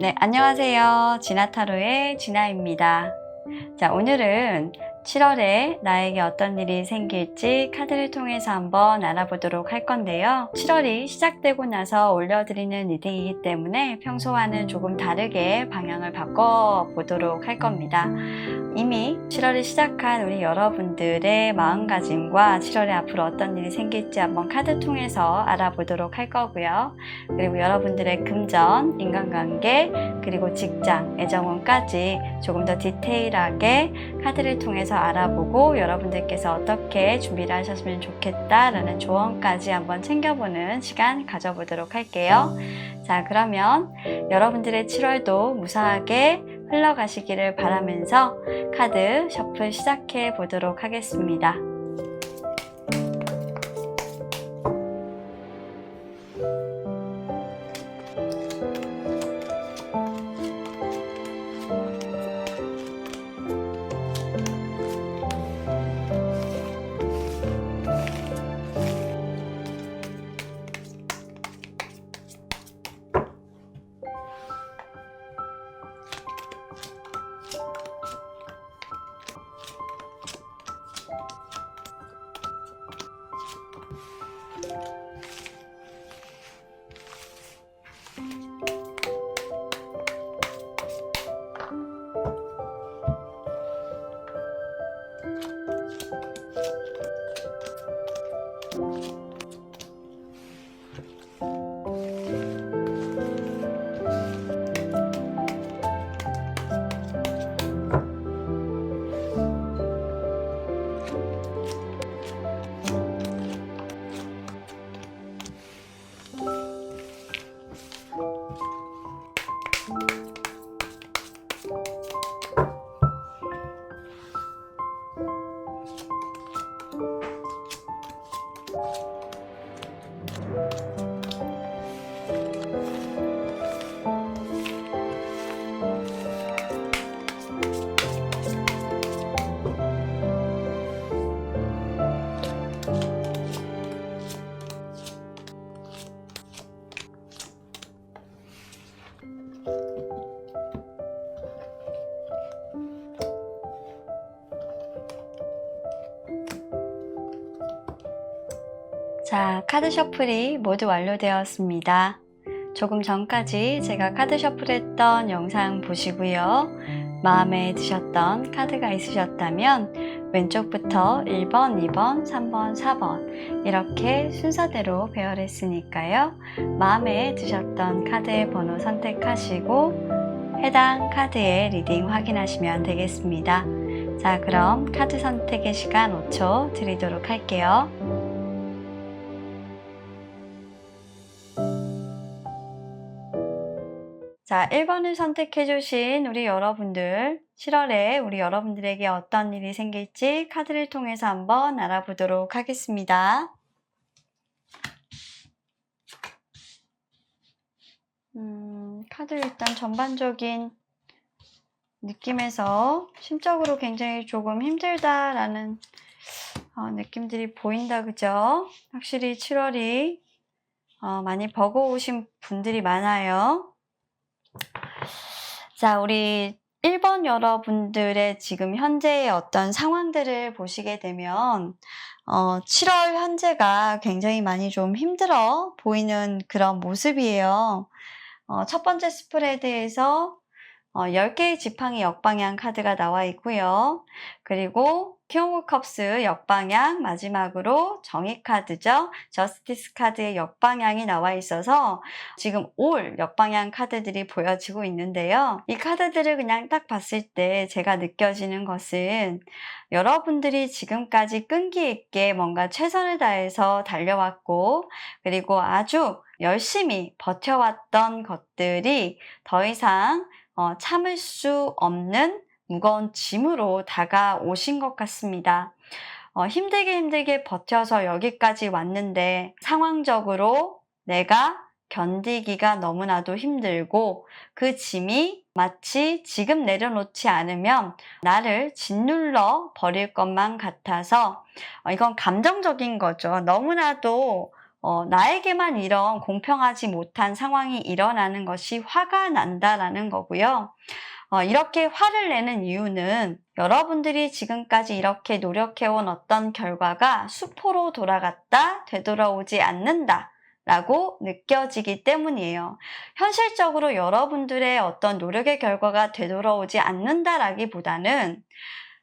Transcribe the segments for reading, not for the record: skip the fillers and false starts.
네, 안녕하세요. 진아타로의 진아입니다. 자, 오늘은 7월에 나에게 어떤 일이 생길지 카드를 통해서 한번 알아보도록 할 건데요. 7월이 시작되고 나서 올려드리는 리딩이기 때문에 평소와는 조금 다르게 방향을 바꿔보도록 할 겁니다. 이미 7월이 시작한 우리 여러분들의 마음가짐과 7월에 앞으로 어떤 일이 생길지 한번 카드 통해서 알아보도록 할 거고요. 그리고 여러분들의 금전, 인간관계, 그리고 직장, 애정운까지 조금 더 디테일하게 카드를 통해서 알아보고 여러분들께서 어떻게 준비를 하셨으면 좋겠다라는 조언까지 한번 챙겨보는 시간 가져보도록 할게요. 자, 그러면 여러분들의 7월도 무사하게 흘러가시기를 바라면서 카드 셔플 시작해 보도록 하겠습니다. 자, 카드 셔플이 모두 완료되었습니다. 조금 전까지 제가 카드 셔플했던 영상 보시고요. 마음에 드셨던 카드가 있으셨다면 왼쪽부터 1번, 2번, 3번, 4번 이렇게 순서대로 배열했으니까요. 마음에 드셨던 카드의 번호 선택하시고 해당 카드의 리딩 확인하시면 되겠습니다. 자, 그럼 카드 선택의 시간 5초 드리도록 할게요. 자, 1번을 선택해주신 우리 여러분들, 7월에 우리 여러분들에게 어떤 일이 생길지 카드를 통해서 한번 알아보도록 하겠습니다. 카드 일단 전반적인 느낌에서 심적으로 굉장히 조금 힘들다라는 느낌들이 보인다, 그죠? 확실히 7월이 많이 버거우신 분들이 많아요. 자, 우리 1번 여러분들의 지금 현재의 어떤 상황들을 보시게 되면 7월 현재가 굉장히 많이 좀 힘들어 보이는 그런 모습이에요. 첫 번째 스프레드에서 10개의 지팡이 역방향 카드가 나와 있고요. 그리고 king of cups의 역방향, 마지막으로 정의 카드죠. 저스티스 카드의 역방향이 나와 있어서 지금 올 역방향 카드들이 보여지고 있는데요. 이 카드들을 그냥 딱 봤을 때 제가 느껴지는 것은 여러분들이 지금까지 끈기 있게 뭔가 최선을 다해서 달려왔고 그리고 아주 열심히 버텨왔던 것들이 더 이상 참을 수 없는 무거운 짐으로 다가오신 것 같습니다. 힘들게 버텨서 여기까지 왔는데 상황적으로 내가 견디기가 너무나도 힘들고 그 짐이 마치 지금 내려놓지 않으면 나를 짓눌러 버릴 것만 같아서 이건 감정적인 거죠. 너무나도 나에게만 이런 공평하지 못한 상황이 일어나는 것이 화가 난다라는 거고요. 이렇게 화를 내는 이유는 여러분들이 지금까지 이렇게 노력해온 어떤 결과가 수포로 돌아갔다 되돌아오지 않는다 라고 느껴지기 때문이에요. 현실적으로 여러분들의 어떤 노력의 결과가 되돌아오지 않는다라기보다는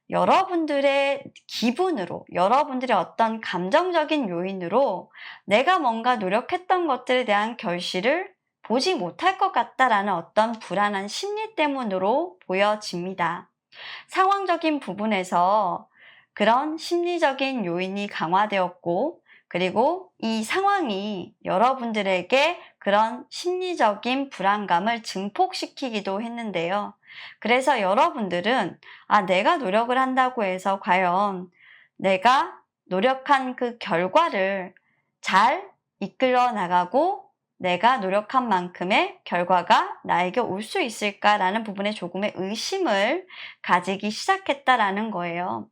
여러분들의 기분으로, 여러분들의 어떤 감정적인 요인으로 내가 뭔가 노력했던 것들에 대한 결실을 보지 못할 것 같다라는 어떤 불안한 심리 때문으로 보여집니다. 상황적인 부분에서 그런 심리적인 요인이 강화되었고, 그리고 이 상황이 여러분들에게 그런 심리적인 불안감을 증폭시키기도 했는데요. 그래서 여러분들은 내가 노력을 한다고 해서 과연 내가 노력한 그 결과를 잘 이끌어 나가고 내가 노력한 만큼의 결과가 나에게 올 수 있을까라는 부분에 조금의 의심을 가지기 시작했다라는 거예요.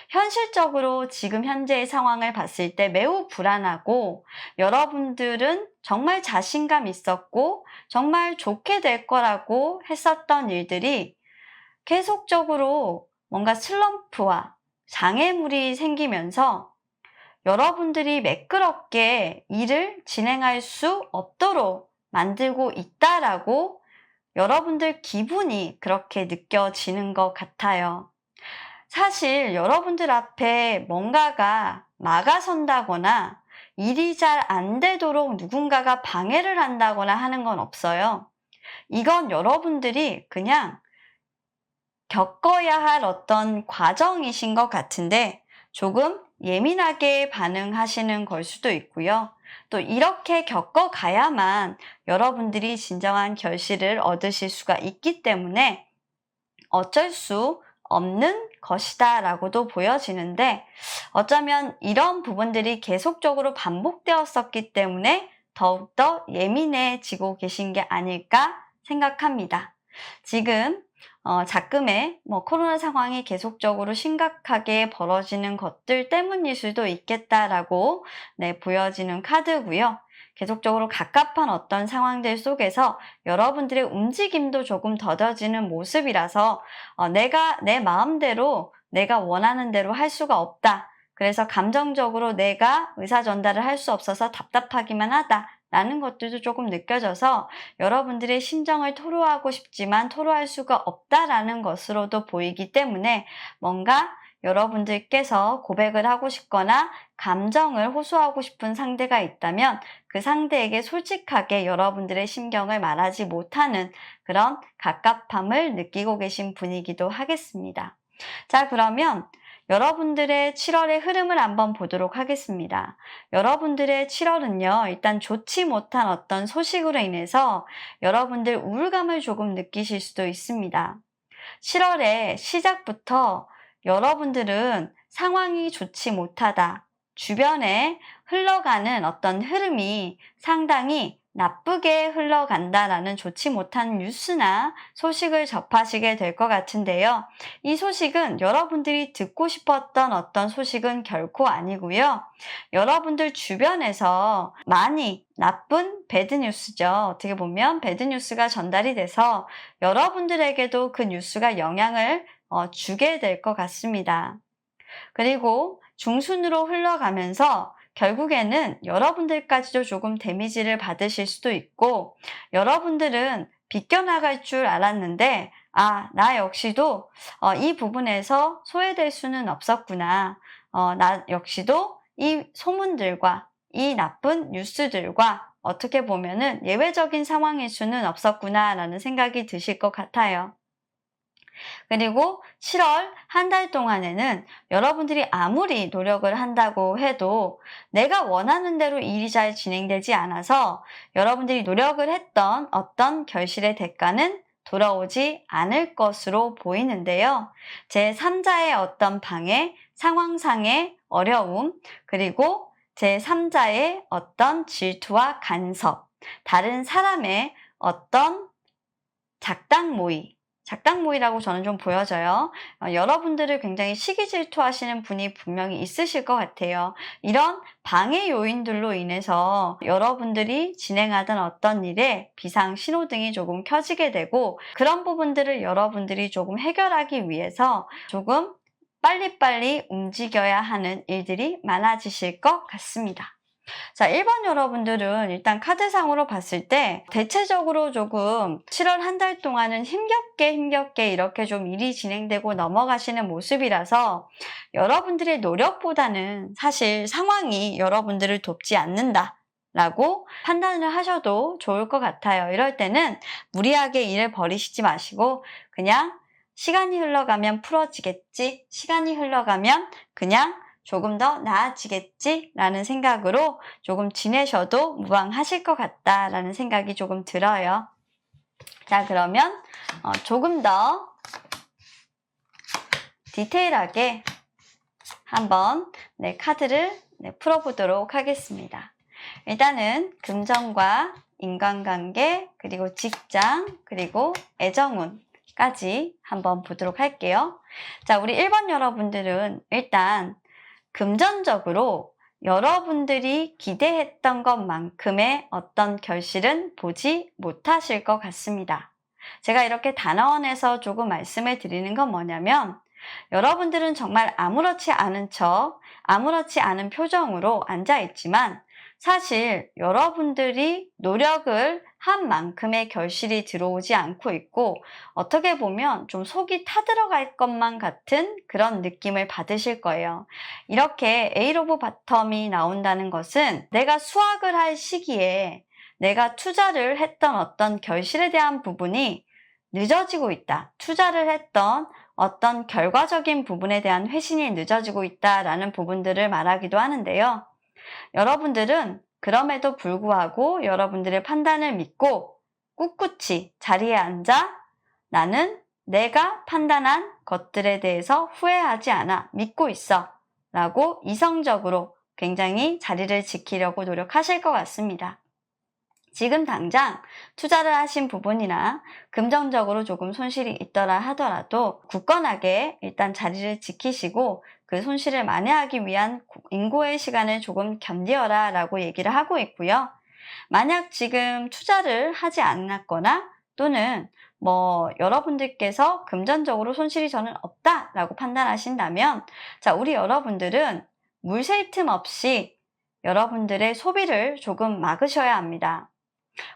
현실적으로 지금 현재의 상황을 봤을 때 매우 불안하고 여러분들은 정말 자신감 있었고 정말 좋게 될 거라고 했었던 일들이 계속적으로 뭔가 슬럼프와 장애물이 생기면서 여러분들이 매끄럽게 일을 진행할 수 없도록 만들고 있다라고 여러분들 기분이 그렇게 느껴지는 것 같아요. 사실 여러분들 앞에 뭔가가 막아선다거나 일이 잘 안 되도록 누군가가 방해를 한다거나 하는 건 없어요. 이건 여러분들이 그냥 겪어야 할 어떤 과정이신 것 같은데 조금 예민하게 반응하시는 걸 수도 있고요. 또 이렇게 겪어가야만 여러분들이 진정한 결실을 얻으실 수가 있기 때문에 어쩔 수 없는 것이다 라고도 보여지는데 어쩌면 이런 부분들이 계속적으로 반복되었었기 때문에 더욱더 예민해지고 계신 게 아닐까 생각합니다. 지금 작금의 코로나 상황이 계속적으로 심각하게 벌어지는 것들 때문일 수도 있겠다라고 보여지는 카드고요. 계속적으로 갑갑한 어떤 상황들 속에서 여러분들의 움직임도 조금 더뎌지는 모습이라서 내가 내 마음대로 내가 원하는 대로 할 수가 없다. 그래서 감정적으로 내가 의사 전달을 할 수 없어서 답답하기만 하다. 라는 것들도 조금 느껴져서 여러분들의 심정을 토로하고 싶지만 토로할 수가 없다라는 것으로도 보이기 때문에 뭔가 여러분들께서 고백을 하고 싶거나 감정을 호소하고 싶은 상대가 있다면 그 상대에게 솔직하게 여러분들의 심경을 말하지 못하는 그런 갑갑함을 느끼고 계신 분이기도 하겠습니다. 자, 그러면 여러분들의 7월의 흐름을 한번 보도록 하겠습니다. 여러분들의 7월은요, 일단 좋지 못한 어떤 소식으로 인해서 여러분들 우울감을 조금 느끼실 수도 있습니다. 7월의 시작부터 여러분들은 상황이 좋지 못하다. 주변에 흘러가는 어떤 흐름이 상당히 나쁘게 흘러간다라는 좋지 못한 뉴스나 소식을 접하시게 될 것 같은데요. 이 소식은 여러분들이 듣고 싶었던 어떤 소식은 결코 아니고요. 여러분들 주변에서 많이 나쁜 배드뉴스죠. 어떻게 보면 배드뉴스가 전달이 돼서 여러분들에게도 그 뉴스가 영향을 주게 될 것 같습니다. 그리고 중순으로 흘러가면서 결국에는 여러분들까지도 조금 데미지를 받으실 수도 있고 여러분들은 비껴나갈 줄 알았는데 나 역시도 이 부분에서 소외될 수는 없었구나. 나 역시도 이 소문들과 이 나쁜 뉴스들과 어떻게 보면은 예외적인 상황일 수는 없었구나라는 생각이 드실 것 같아요. 그리고 7월 한 달 동안에는 여러분들이 아무리 노력을 한다고 해도 내가 원하는 대로 일이 잘 진행되지 않아서 여러분들이 노력을 했던 어떤 결실의 대가는 돌아오지 않을 것으로 보이는데요. 제3자의 어떤 방해, 상황상의 어려움, 그리고 제3자의 어떤 질투와 간섭, 다른 사람의 어떤 작당 모의, 작당모이라고 저는 좀 보여져요. 여러분들을 굉장히 시기 질투하시는 분이 분명히 있으실 것 같아요. 이런 방해 요인들로 인해서 여러분들이 진행하던 어떤 일에 비상 신호등이 조금 켜지게 되고, 그런 부분들을 여러분들이 조금 해결하기 위해서 조금 빨리빨리 움직여야 하는 일들이 많아지실 것 같습니다. 자, 1번 여러분들은 일단 카드상으로 봤을 때 대체적으로 조금 7월 한 달 동안은 힘겹게 이렇게 좀 일이 진행되고 넘어가시는 모습이라서 여러분들의 노력보다는 사실 상황이 여러분들을 돕지 않는다 라고 판단을 하셔도 좋을 것 같아요. 이럴 때는 무리하게 일을 벌이시지 마시고 그냥 시간이 흘러가면 풀어지겠지, 시간이 흘러가면 그냥 조금 더 나아지겠지 라는 생각으로 조금 지내셔도 무방하실 것 같다라는 생각이 조금 들어요. 자, 그러면 조금 더 디테일하게 한번 카드를 풀어보도록 하겠습니다. 일단은 금전과 인간관계, 그리고 직장, 그리고 애정운까지 한번 보도록 할게요. 자, 우리 1번 여러분들은 일단 금전적으로 여러분들이 기대했던 것만큼의 어떤 결실은 보지 못하실 것 같습니다. 제가 이렇게 단어원에서 조금 말씀을 드리는 건 뭐냐면, 여러분들은 정말 아무렇지 않은 척, 아무렇지 않은 표정으로 앉아있지만 사실 여러분들이 노력을 한 만큼의 결실이 들어오지 않고 있고, 어떻게 보면 좀 속이 타들어갈 것만 같은 그런 느낌을 받으실 거예요. 이렇게 A 로브 바텀이 나온다는 것은 내가 수확을 할 시기에 내가 투자를 했던 어떤 결실에 대한 부분이 늦어지고 있다. 투자를 했던 어떤 결과적인 부분에 대한 회신이 늦어지고 있다라는 부분들을 말하기도 하는데요. 여러분들은 그럼에도 불구하고 여러분들의 판단을 믿고 꿋꿋이 자리에 앉아 나는 내가 판단한 것들에 대해서 후회하지 않아, 믿고 있어 라고 이성적으로 굉장히 자리를 지키려고 노력하실 것 같습니다. 지금 당장 투자를 하신 부분이나 금전적으로 조금 손실이 있더라 하더라도 굳건하게 일단 자리를 지키시고 그 손실을 만회하기 위한 인고의 시간을 조금 견디어라 라고 얘기를 하고 있고요. 만약 지금 투자를 하지 않았거나 또는 여러분들께서 금전적으로 손실이 저는 없다 라고 판단하신다면, 자, 우리 여러분들은 물 셀 틈 없이 여러분들의 소비를 조금 막으셔야 합니다.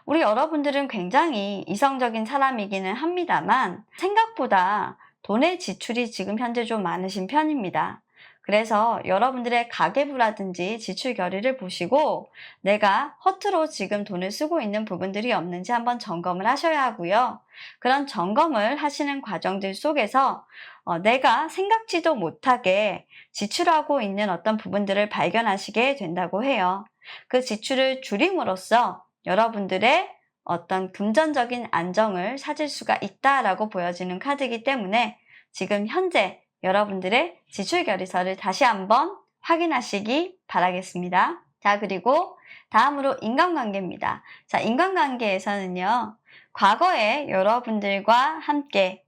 우리 여러분들은 굉장히 이성적인 사람이기는 합니다만 생각보다 돈의 지출이 지금 현재 좀 많으신 편입니다. 그래서 여러분들의 가계부라든지 지출 결의를 보시고 내가 허투루 지금 돈을 쓰고 있는 부분들이 없는지 한번 점검을 하셔야 하고요. 그런 점검을 하시는 과정들 속에서 내가 생각지도 못하게 지출하고 있는 어떤 부분들을 발견하시게 된다고 해요. 그 지출을 줄임으로써 여러분들의 어떤 금전적인 안정을 찾을 수가 있다라고 보여지는 카드이기 때문에 지금 현재 여러분들의 지출 결의서를 다시 한번 확인하시기 바라겠습니다. 자, 그리고 다음으로 인간관계입니다. 자, 인간관계에서는요, 과거에 여러분들과 함께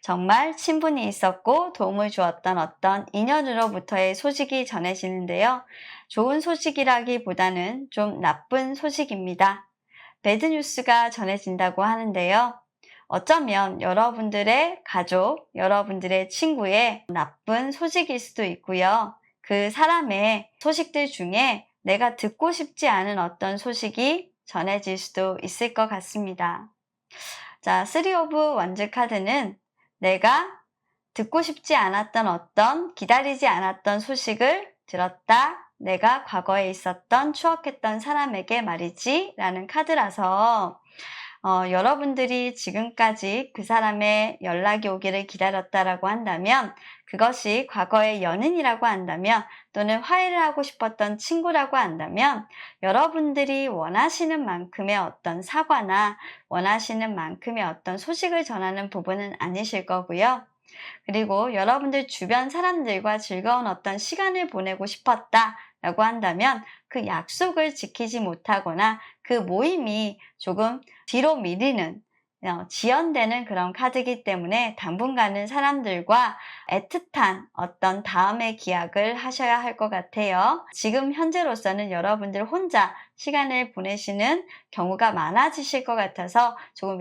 정말 친분이 있었고 도움을 주었던 어떤 인연으로부터의 소식이 전해지는데요. 좋은 소식이라기보다는 좀 나쁜 소식입니다. 배드뉴스가 전해진다고 하는데요. 어쩌면 여러분들의 가족, 여러분들의 친구의 나쁜 소식일 수도 있고요. 그 사람의 소식들 중에 내가 듣고 싶지 않은 어떤 소식이 전해질 수도 있을 것 같습니다. 자, 3 오브 원즈 카드는 내가 듣고 싶지 않았던 어떤 기다리지 않았던 소식을 들었다. 내가 과거에 있었던 추억했던 사람에게 말이지 라는 카드라서 여러분들이 지금까지 그 사람의 연락이 오기를 기다렸다라고 한다면, 그것이 과거의 연인이라고 한다면, 또는 화해를 하고 싶었던 친구라고 한다면 여러분들이 원하시는 만큼의 어떤 사과나 원하시는 만큼의 어떤 소식을 전하는 부분은 아니실 거고요. 그리고 여러분들 주변 사람들과 즐거운 어떤 시간을 보내고 싶었다 라고 한다면 그 약속을 지키지 못하거나 그 모임이 조금 뒤로 미리는 지연되는 그런 카드이기 때문에 당분간은 사람들과 애틋한 어떤 다음의 기약을 하셔야 할 것 같아요. 지금 현재로서는 여러분들 혼자 시간을 보내시는 경우가 많아지실 것 같아서 조금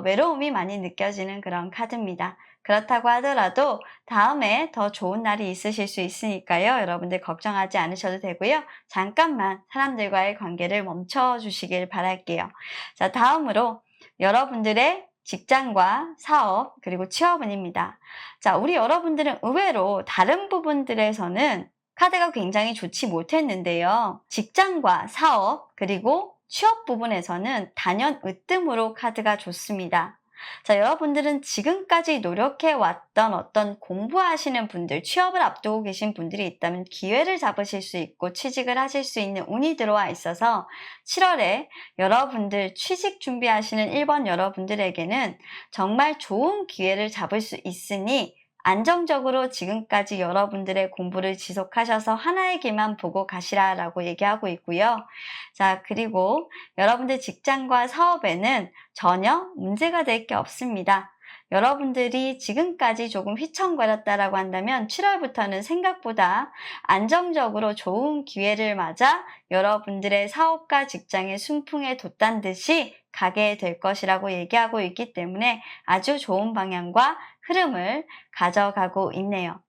외로움이 많이 느껴지는 그런 카드입니다. 그렇다고 하더라도 다음에 더 좋은 날이 있으실 수 있으니까요. 여러분들 걱정하지 않으셔도 되고요. 잠깐만 사람들과의 관계를 멈춰 주시길 바랄게요. 자, 다음으로 여러분들의 직장과 사업 그리고 취업운입니다. 자, 우리 여러분들은 의외로 다른 부분들에서는 카드가 굉장히 좋지 못했는데요. 직장과 사업 그리고 취업 부분에서는 단연 으뜸으로 카드가 좋습니다. 자, 여러분들은 지금까지 노력해왔던 어떤 공부하시는 분들, 취업을 앞두고 계신 분들이 있다면 기회를 잡으실 수 있고 취직을 하실 수 있는 운이 들어와 있어서 7월에 여러분들 취직 준비하시는 1번 여러분들에게는 정말 좋은 기회를 잡을 수 있으니 안정적으로 지금까지 여러분들의 공부를 지속하셔서 하나의 길만 보고 가시라라고 얘기하고 있고요. 자, 그리고 여러분들 직장과 사업에는 전혀 문제가 될 게 없습니다. 여러분들이 지금까지 조금 휘청거렸다라고 한다면 7월부터는 생각보다 안정적으로 좋은 기회를 맞아 여러분들의 사업과 직장의 순풍에 돛단 듯이 가게 될 것이라고 얘기하고 있기 때문에 아주 좋은 방향과 흐름을 가져가고 있네요.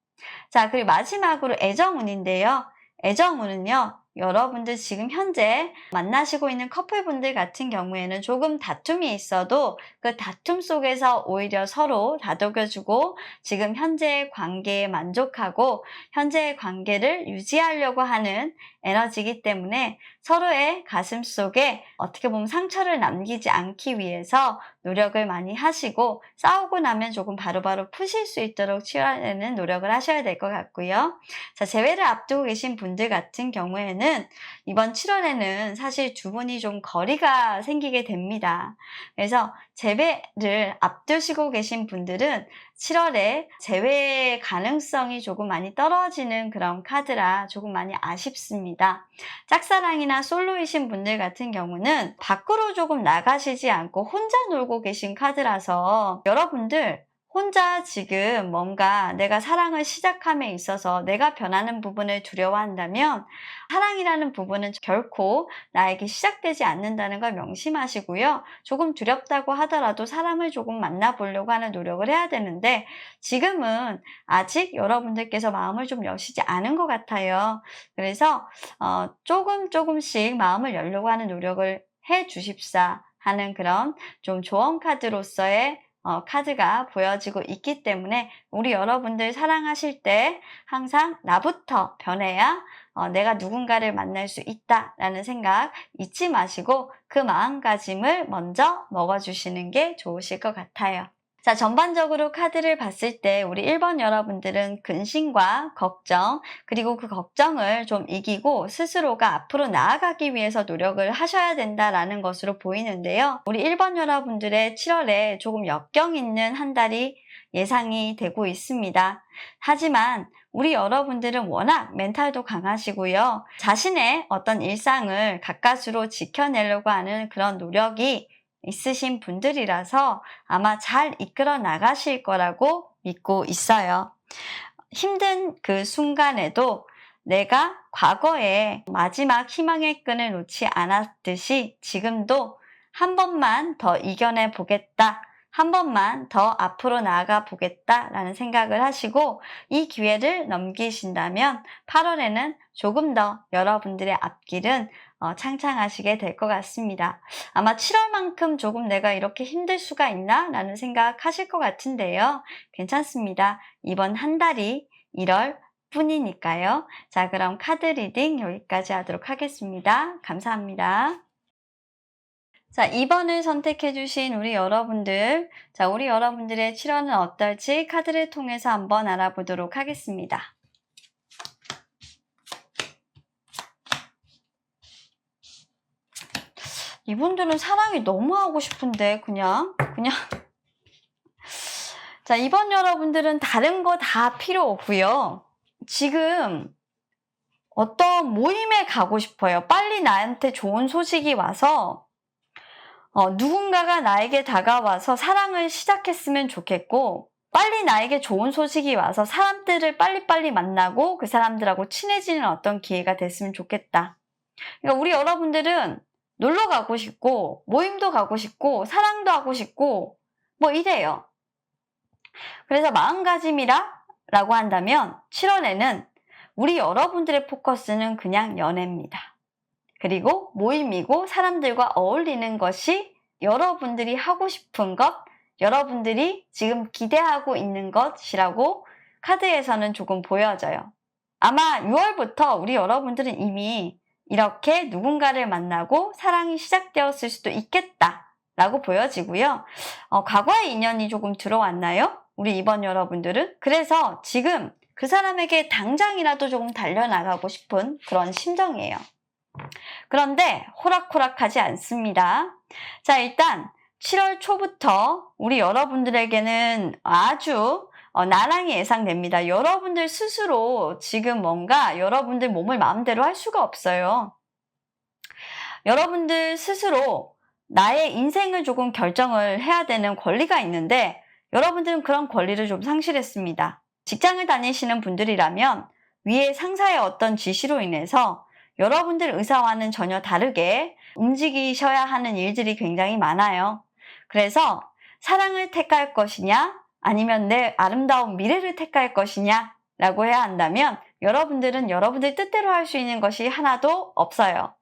자, 그리고 마지막으로 애정운인데요. 애정운은요, 여러분들 지금 현재 만나시고 있는 커플분들 같은 경우에는 조금 다툼이 있어도 그 다툼 속에서 오히려 서로 다독여주고 지금 현재의 관계에 만족하고 현재의 관계를 유지하려고 하는 에너지이기 때문에 서로의 가슴 속에 어떻게 보면 상처를 남기지 않기 위해서 노력을 많이 하시고 싸우고 나면 조금 바로바로 푸실 수 있도록 치유하려는 노력을 하셔야 될 것 같고요. 자, 재회를 앞두고 계신 분들 같은 경우에는 이번 7월에는 사실 두 분이 좀 거리가 생기게 됩니다. 그래서 재회를 앞두시고 계신 분들은 7월에 재회 가능성이 조금 많이 떨어지는 그런 카드라 조금 많이 아쉽습니다. 짝사랑이나 솔로이신 분들 같은 경우는 밖으로 조금 나가시지 않고 혼자 놀고 계신 카드라서 여러분들 혼자 지금 뭔가 내가 사랑을 시작함에 있어서 내가 변하는 부분을 두려워한다면 사랑이라는 부분은 결코 나에게 시작되지 않는다는 걸 명심하시고요. 조금 두렵다고 하더라도 사람을 조금 만나보려고 하는 노력을 해야 되는데 지금은 아직 여러분들께서 마음을 좀 여시지 않은 것 같아요. 그래서 조금씩 마음을 열려고 하는 노력을 해 주십사 하는 그런 좀 조언 카드로서의 카드가 보여지고 있기 때문에 우리 여러분들 사랑하실 때 항상 나부터 변해야 내가 누군가를 만날 수 있다라는 생각 잊지 마시고 그 마음가짐을 먼저 먹어주시는 게 좋으실 것 같아요. 자, 전반적으로 카드를 봤을 때 우리 1번 여러분들은 근심과 걱정, 그리고 그 걱정을 좀 이기고 스스로가 앞으로 나아가기 위해서 노력을 하셔야 된다라는 것으로 보이는데요. 우리 1번 여러분들의 7월에 조금 역경 있는 한 달이 예상이 되고 있습니다. 하지만 우리 여러분들은 워낙 멘탈도 강하시고요. 자신의 어떤 일상을 가까스로 지켜내려고 하는 그런 노력이 있으신 분들이라서 아마 잘 이끌어 나가실 거라고 믿고 있어요. 힘든 그 순간에도 내가 과거에 마지막 희망의 끈을 놓지 않았듯이 지금도 한 번만 더 이겨내 보겠다. 한 번만 더 앞으로 나아가 보겠다라는 생각을 하시고 이 기회를 넘기신다면 8월에는 조금 더 여러분들의 앞길은 창창하시게 될 것 같습니다. 아마 7월만큼 조금 내가 이렇게 힘들 수가 있나? 라는 생각하실 것 같은데요. 괜찮습니다. 이번 한 달이 1월 뿐이니까요. 자, 그럼 카드 리딩 여기까지 하도록 하겠습니다. 감사합니다. 자, 2번을 선택해주신 우리 여러분들. 자, 우리 여러분들의 7월은 어떨지 카드를 통해서 한번 알아보도록 하겠습니다. 이분들은 사랑이 너무 하고 싶은데, 그냥. 자, 2번 여러분들은 다른 거 다 필요 없고요. 지금 어떤 모임에 가고 싶어요. 빨리 나한테 좋은 소식이 와서 누군가가 나에게 다가와서 사랑을 시작했으면 좋겠고, 빨리 나에게 좋은 소식이 와서 사람들을 빨리빨리 만나고 그 사람들하고 친해지는 어떤 기회가 됐으면 좋겠다. 그러니까 우리 여러분들은 놀러 가고 싶고, 모임도 가고 싶고, 사랑도 하고 싶고, 뭐 이래요. 그래서 마음가짐이라고 한다면 7월에는 우리 여러분들의 포커스는 그냥 연애입니다. 그리고 모임이고 사람들과 어울리는 것이 여러분들이 하고 싶은 것, 여러분들이 지금 기대하고 있는 것이라고 카드에서는 조금 보여져요. 아마 6월부터 우리 여러분들은 이미 이렇게 누군가를 만나고 사랑이 시작되었을 수도 있겠다라고 보여지고요. 과거의 인연이 조금 들어왔나요? 우리 이번 여러분들은? 그래서 지금 그 사람에게 당장이라도 조금 달려나가고 싶은 그런 심정이에요. 그런데 호락호락하지 않습니다. 자, 일단 7월 초부터 우리 여러분들에게는 아주 나랑이 예상됩니다. 여러분들 스스로 지금 뭔가 여러분들 몸을 마음대로 할 수가 없어요. 여러분들 스스로 나의 인생을 조금 결정을 해야 되는 권리가 있는데 여러분들은 그런 권리를 좀 상실했습니다. 직장을 다니시는 분들이라면 위에 상사의 어떤 지시로 인해서 여러분들 의사와는 전혀 다르게 움직이셔야 하는 일들이 굉장히 많아요. 그래서 사랑을 택할 것이냐 아니면 내 아름다운 미래를 택할 것이냐 라고 해야 한다면 여러분들은 여러분들 뜻대로 할 수 있는 것이 하나도 없어요.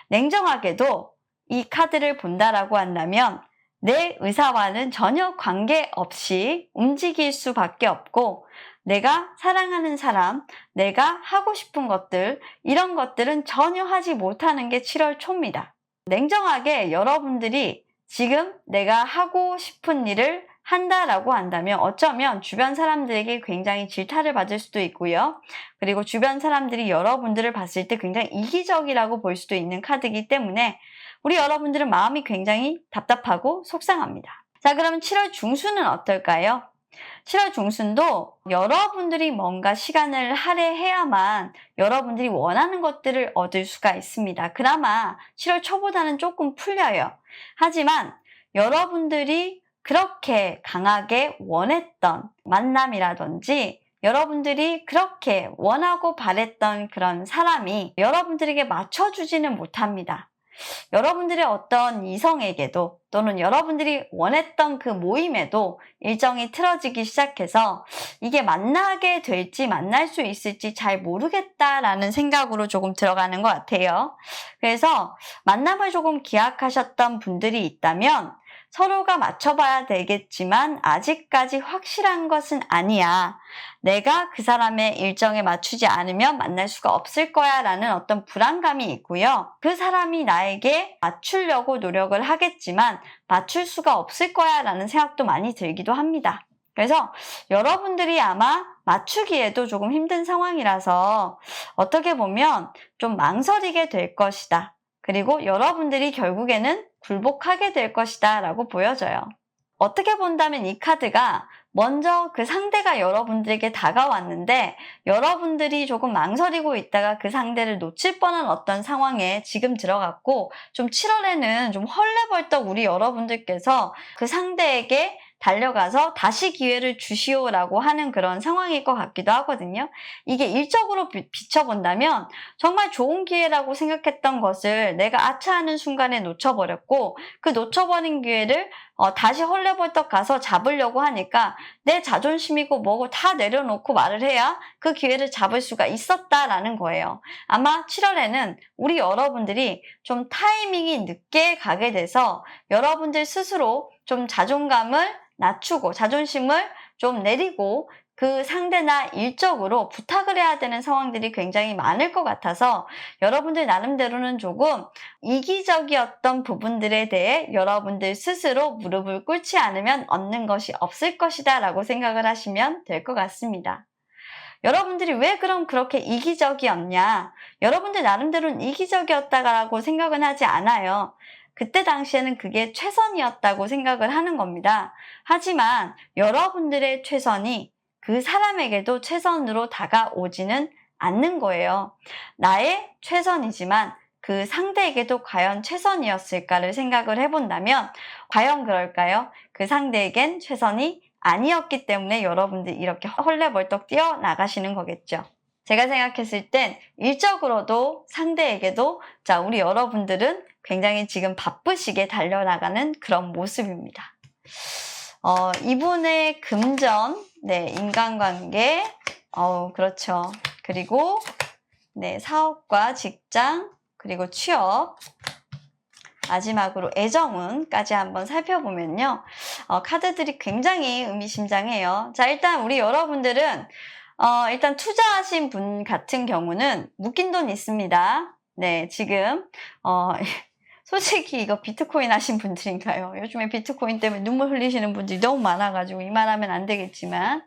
냉정하게도 이 카드를 본다라고 한다면 내 의사와는 전혀 관계없이 움직일 수밖에 없고 내가 사랑하는 사람, 내가 하고 싶은 것들, 이런 것들은 전혀 하지 못하는 게 7월 초입니다. 냉정하게 여러분들이 지금 내가 하고 싶은 일을 한다라고 한다면 어쩌면 주변 사람들에게 굉장히 질타를 받을 수도 있고요. 그리고 주변 사람들이 여러분들을 봤을 때 굉장히 이기적이라고 볼 수도 있는 카드이기 때문에 우리 여러분들은 마음이 굉장히 답답하고 속상합니다. 자, 그러면 7월 중순은 어떨까요? 7월 중순도 여러분들이 뭔가 시간을 할애해야만 여러분들이 원하는 것들을 얻을 수가 있습니다. 그나마 7월 초보다는 조금 풀려요. 하지만 여러분들이 그렇게 강하게 원했던 만남이라든지 여러분들이 그렇게 원하고 바랬던 그런 사람이 여러분들에게 맞춰주지는 못합니다. 여러분들의 어떤 이성에게도 또는 여러분들이 원했던 그 모임에도 일정이 틀어지기 시작해서 이게 만나게 될지 만날 수 있을지 잘 모르겠다라는 생각으로 조금 들어가는 것 같아요. 그래서 만남을 조금 기약하셨던 분들이 있다면 서로가 맞춰봐야 되겠지만 아직까지 확실한 것은 아니야. 내가 그 사람의 일정에 맞추지 않으면 만날 수가 없을 거야 라는 어떤 불안감이 있고요. 그 사람이 나에게 맞추려고 노력을 하겠지만 맞출 수가 없을 거야 라는 생각도 많이 들기도 합니다. 그래서 여러분들이 아마 맞추기에도 조금 힘든 상황이라서 어떻게 보면 좀 망설이게 될 것이다. 그리고 여러분들이 결국에는 굴복하게 될 것이다 라고 보여져요. 어떻게 본다면 이 카드가 먼저 그 상대가 여러분들에게 다가왔는데 여러분들이 조금 망설이고 있다가 그 상대를 놓칠 뻔한 어떤 상황에 지금 들어갔고 좀 7월에는 좀 헐레벌떡 우리 여러분들께서 그 상대에게 달려가서 다시 기회를 주시오라고 하는 그런 상황일 것 같기도 하거든요. 이게 일적으로 비춰본다면 정말 좋은 기회라고 생각했던 것을 내가 아차하는 순간에 놓쳐버렸고 그 놓쳐버린 기회를 다시 헐레벌떡 가서 잡으려고 하니까 내 자존심이고 뭐고 다 내려놓고 말을 해야 그 기회를 잡을 수가 있었다라는 거예요. 아마 7월에는 우리 여러분들이 좀 타이밍이 늦게 가게 돼서 여러분들 스스로 좀 자존감을 낮추고 자존심을 좀 내리고 그 상대나 일적으로 부탁을 해야 되는 상황들이 굉장히 많을 것 같아서 여러분들 나름대로는 조금 이기적이었던 부분들에 대해 여러분들 스스로 무릎을 꿇지 않으면 얻는 것이 없을 것이다 라고 생각을 하시면 될 것 같습니다. 여러분들이 왜 그럼 그렇게 이기적이었냐? 여러분들 나름대로는 이기적이었다고 생각은 하지 않아요. 그때 당시에는 그게 최선이었다고 생각을 하는 겁니다. 하지만 여러분들의 최선이 그 사람에게도 최선으로 다가오지는 않는 거예요. 나의 최선이지만 그 상대에게도 과연 최선이었을까를 생각을 해본다면 과연 그럴까요? 그 상대에겐 최선이 아니었기 때문에 여러분들이 이렇게 헐레벌떡 뛰어나가시는 거겠죠. 제가 생각했을 땐 일적으로도 상대에게도 자, 우리 여러분들은 굉장히 지금 바쁘시게 달려나가는 그런 모습입니다. 이분의 금전, 네, 인간관계, 그렇죠. 그리고 네, 사업과 직장, 그리고 취업, 마지막으로 애정운까지 한번 살펴보면요. 카드들이 굉장히 의미심장해요. 자, 일단 우리 여러분들은 일단 투자하신 분 같은 경우는 묶인 돈 있습니다. 네, 지금 솔직히 이거 비트코인 하신 분들인가요? 요즘에 비트코인 때문에 눈물 흘리시는 분들이 너무 많아가지고 이 말하면 안 되겠지만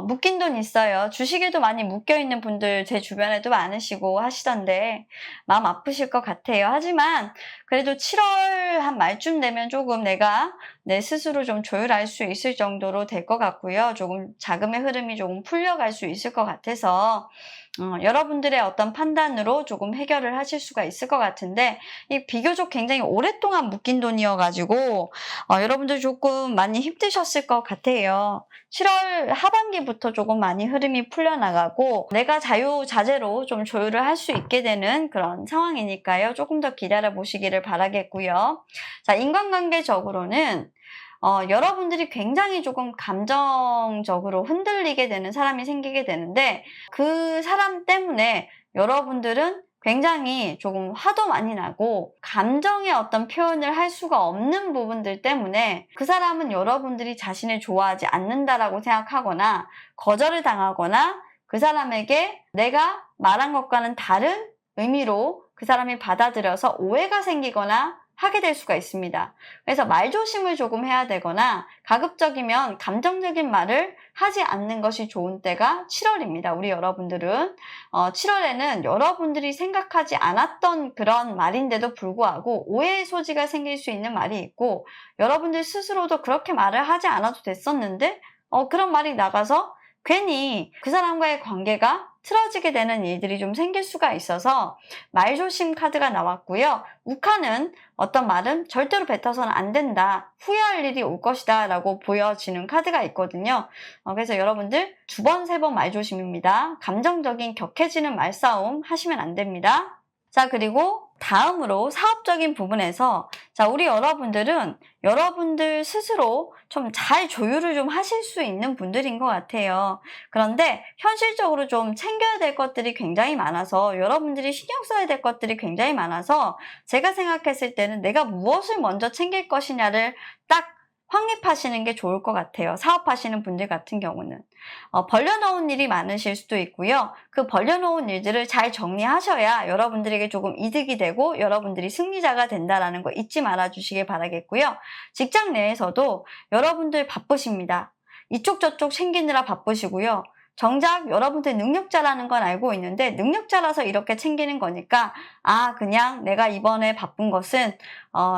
묶인 돈 있어요. 주식에도 많이 묶여있는 분들 제 주변에도 많으시고 하시던데 마음 아프실 것 같아요. 하지만 그래도 7월 한 말쯤 되면 조금 내가 내 스스로 좀 조율할 수 있을 정도로 될 것 같고요. 조금 자금의 흐름이 조금 풀려갈 수 있을 것 같아서 여러분들의 어떤 판단으로 조금 해결을 하실 수가 있을 것 같은데 이 비교적 굉장히 오랫동안 묶인 돈이어가지고 여러분들 조금 많이 힘드셨을 것 같아요. 7월 하반기부터 조금 많이 흐름이 풀려나가고 내가 자유자재로 좀 조율을 할 수 있게 되는 그런 상황이니까요. 조금 더 기다려 보시기를 바라겠고요. 자, 인간관계적으로는 여러분들이 굉장히 조금 감정적으로 흔들리게 되는 사람이 생기게 되는데 그 사람 때문에 여러분들은 굉장히 조금 화도 많이 나고 감정의 어떤 표현을 할 수가 없는 부분들 때문에 그 사람은 여러분들이 자신을 좋아하지 않는다라고 생각하거나 거절을 당하거나 그 사람에게 내가 말한 것과는 다른 의미로 그 사람이 받아들여서 오해가 생기거나 하게 될 수가 있습니다. 그래서 말조심을 조금 해야 되거나 가급적이면 감정적인 말을 하지 않는 것이 좋은 때가 7월입니다. 우리 여러분들은 7월에는 여러분들이 생각하지 않았던 그런 말인데도 불구하고 오해의 소지가 생길 수 있는 말이 있고 여러분들 스스로도 그렇게 말을 하지 않아도 됐었는데 그런 말이 나가서 괜히 그 사람과의 관계가 틀어지게 되는 일들이 좀 생길 수가 있어서 말조심 카드가 나왔고요. 욱하는 어떤 말은 절대로 뱉어서는 안 된다. 후회할 일이 올 것이다 라고 보여지는 카드가 있거든요. 그래서 여러분들 2번, 3번 말조심입니다. 감정적인 격해지는 말싸움 하시면 안 됩니다. 자, 그리고 다음으로 사업적인 부분에서 자, 우리 여러분들은 여러분들 스스로 좀 잘 조율을 좀 하실 수 있는 분들인 것 같아요. 그런데 현실적으로 좀 챙겨야 될 것들이 굉장히 많아서 여러분들이 신경 써야 될 것들이 굉장히 많아서 제가 생각했을 때는 내가 무엇을 먼저 챙길 것이냐를 딱 확립하시는 게 좋을 것 같아요. 사업하시는 분들 같은 경우는. 벌려놓은 일이 많으실 수도 있고요. 그 벌려놓은 일들을 잘 정리하셔야 여러분들에게 조금 이득이 되고 여러분들이 승리자가 된다는 거 잊지 말아 주시길 바라겠고요. 직장 내에서도 여러분들 바쁘십니다. 이쪽 저쪽 챙기느라 바쁘시고요. 정작 여러분들 능력자라는 건 알고 있는데 능력자라서 이렇게 챙기는 거니까 그냥 내가 이번에 바쁜 것은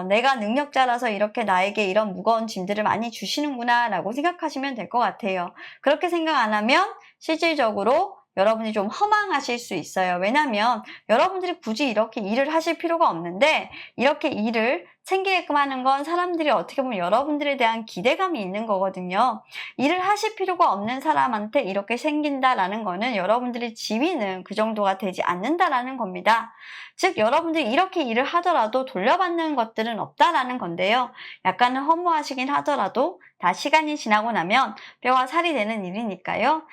내가 능력자라서 이렇게 나에게 이런 무거운 짐들을 많이 주시는구나 라고 생각하시면 될 것 같아요. 그렇게 생각 안 하면 실질적으로 여러분이 좀 허망하실 수 있어요. 왜냐하면 여러분들이 굳이 이렇게 일을 하실 필요가 없는데 이렇게 일을 챙기게끔 하는 건 사람들이 어떻게 보면 여러분들에 대한 기대감이 있는 거거든요. 일을 하실 필요가 없는 사람한테 이렇게 생긴다라는 거는 여러분들의 지위는 그 정도가 되지 않는다라는 겁니다. 즉 여러분들이 이렇게 일을 하더라도 돌려받는 것들은 없다라는 건데요. 약간은 허무하시긴 하더라도 다 시간이 지나고 나면 뼈와 살이 되는 일이니까요.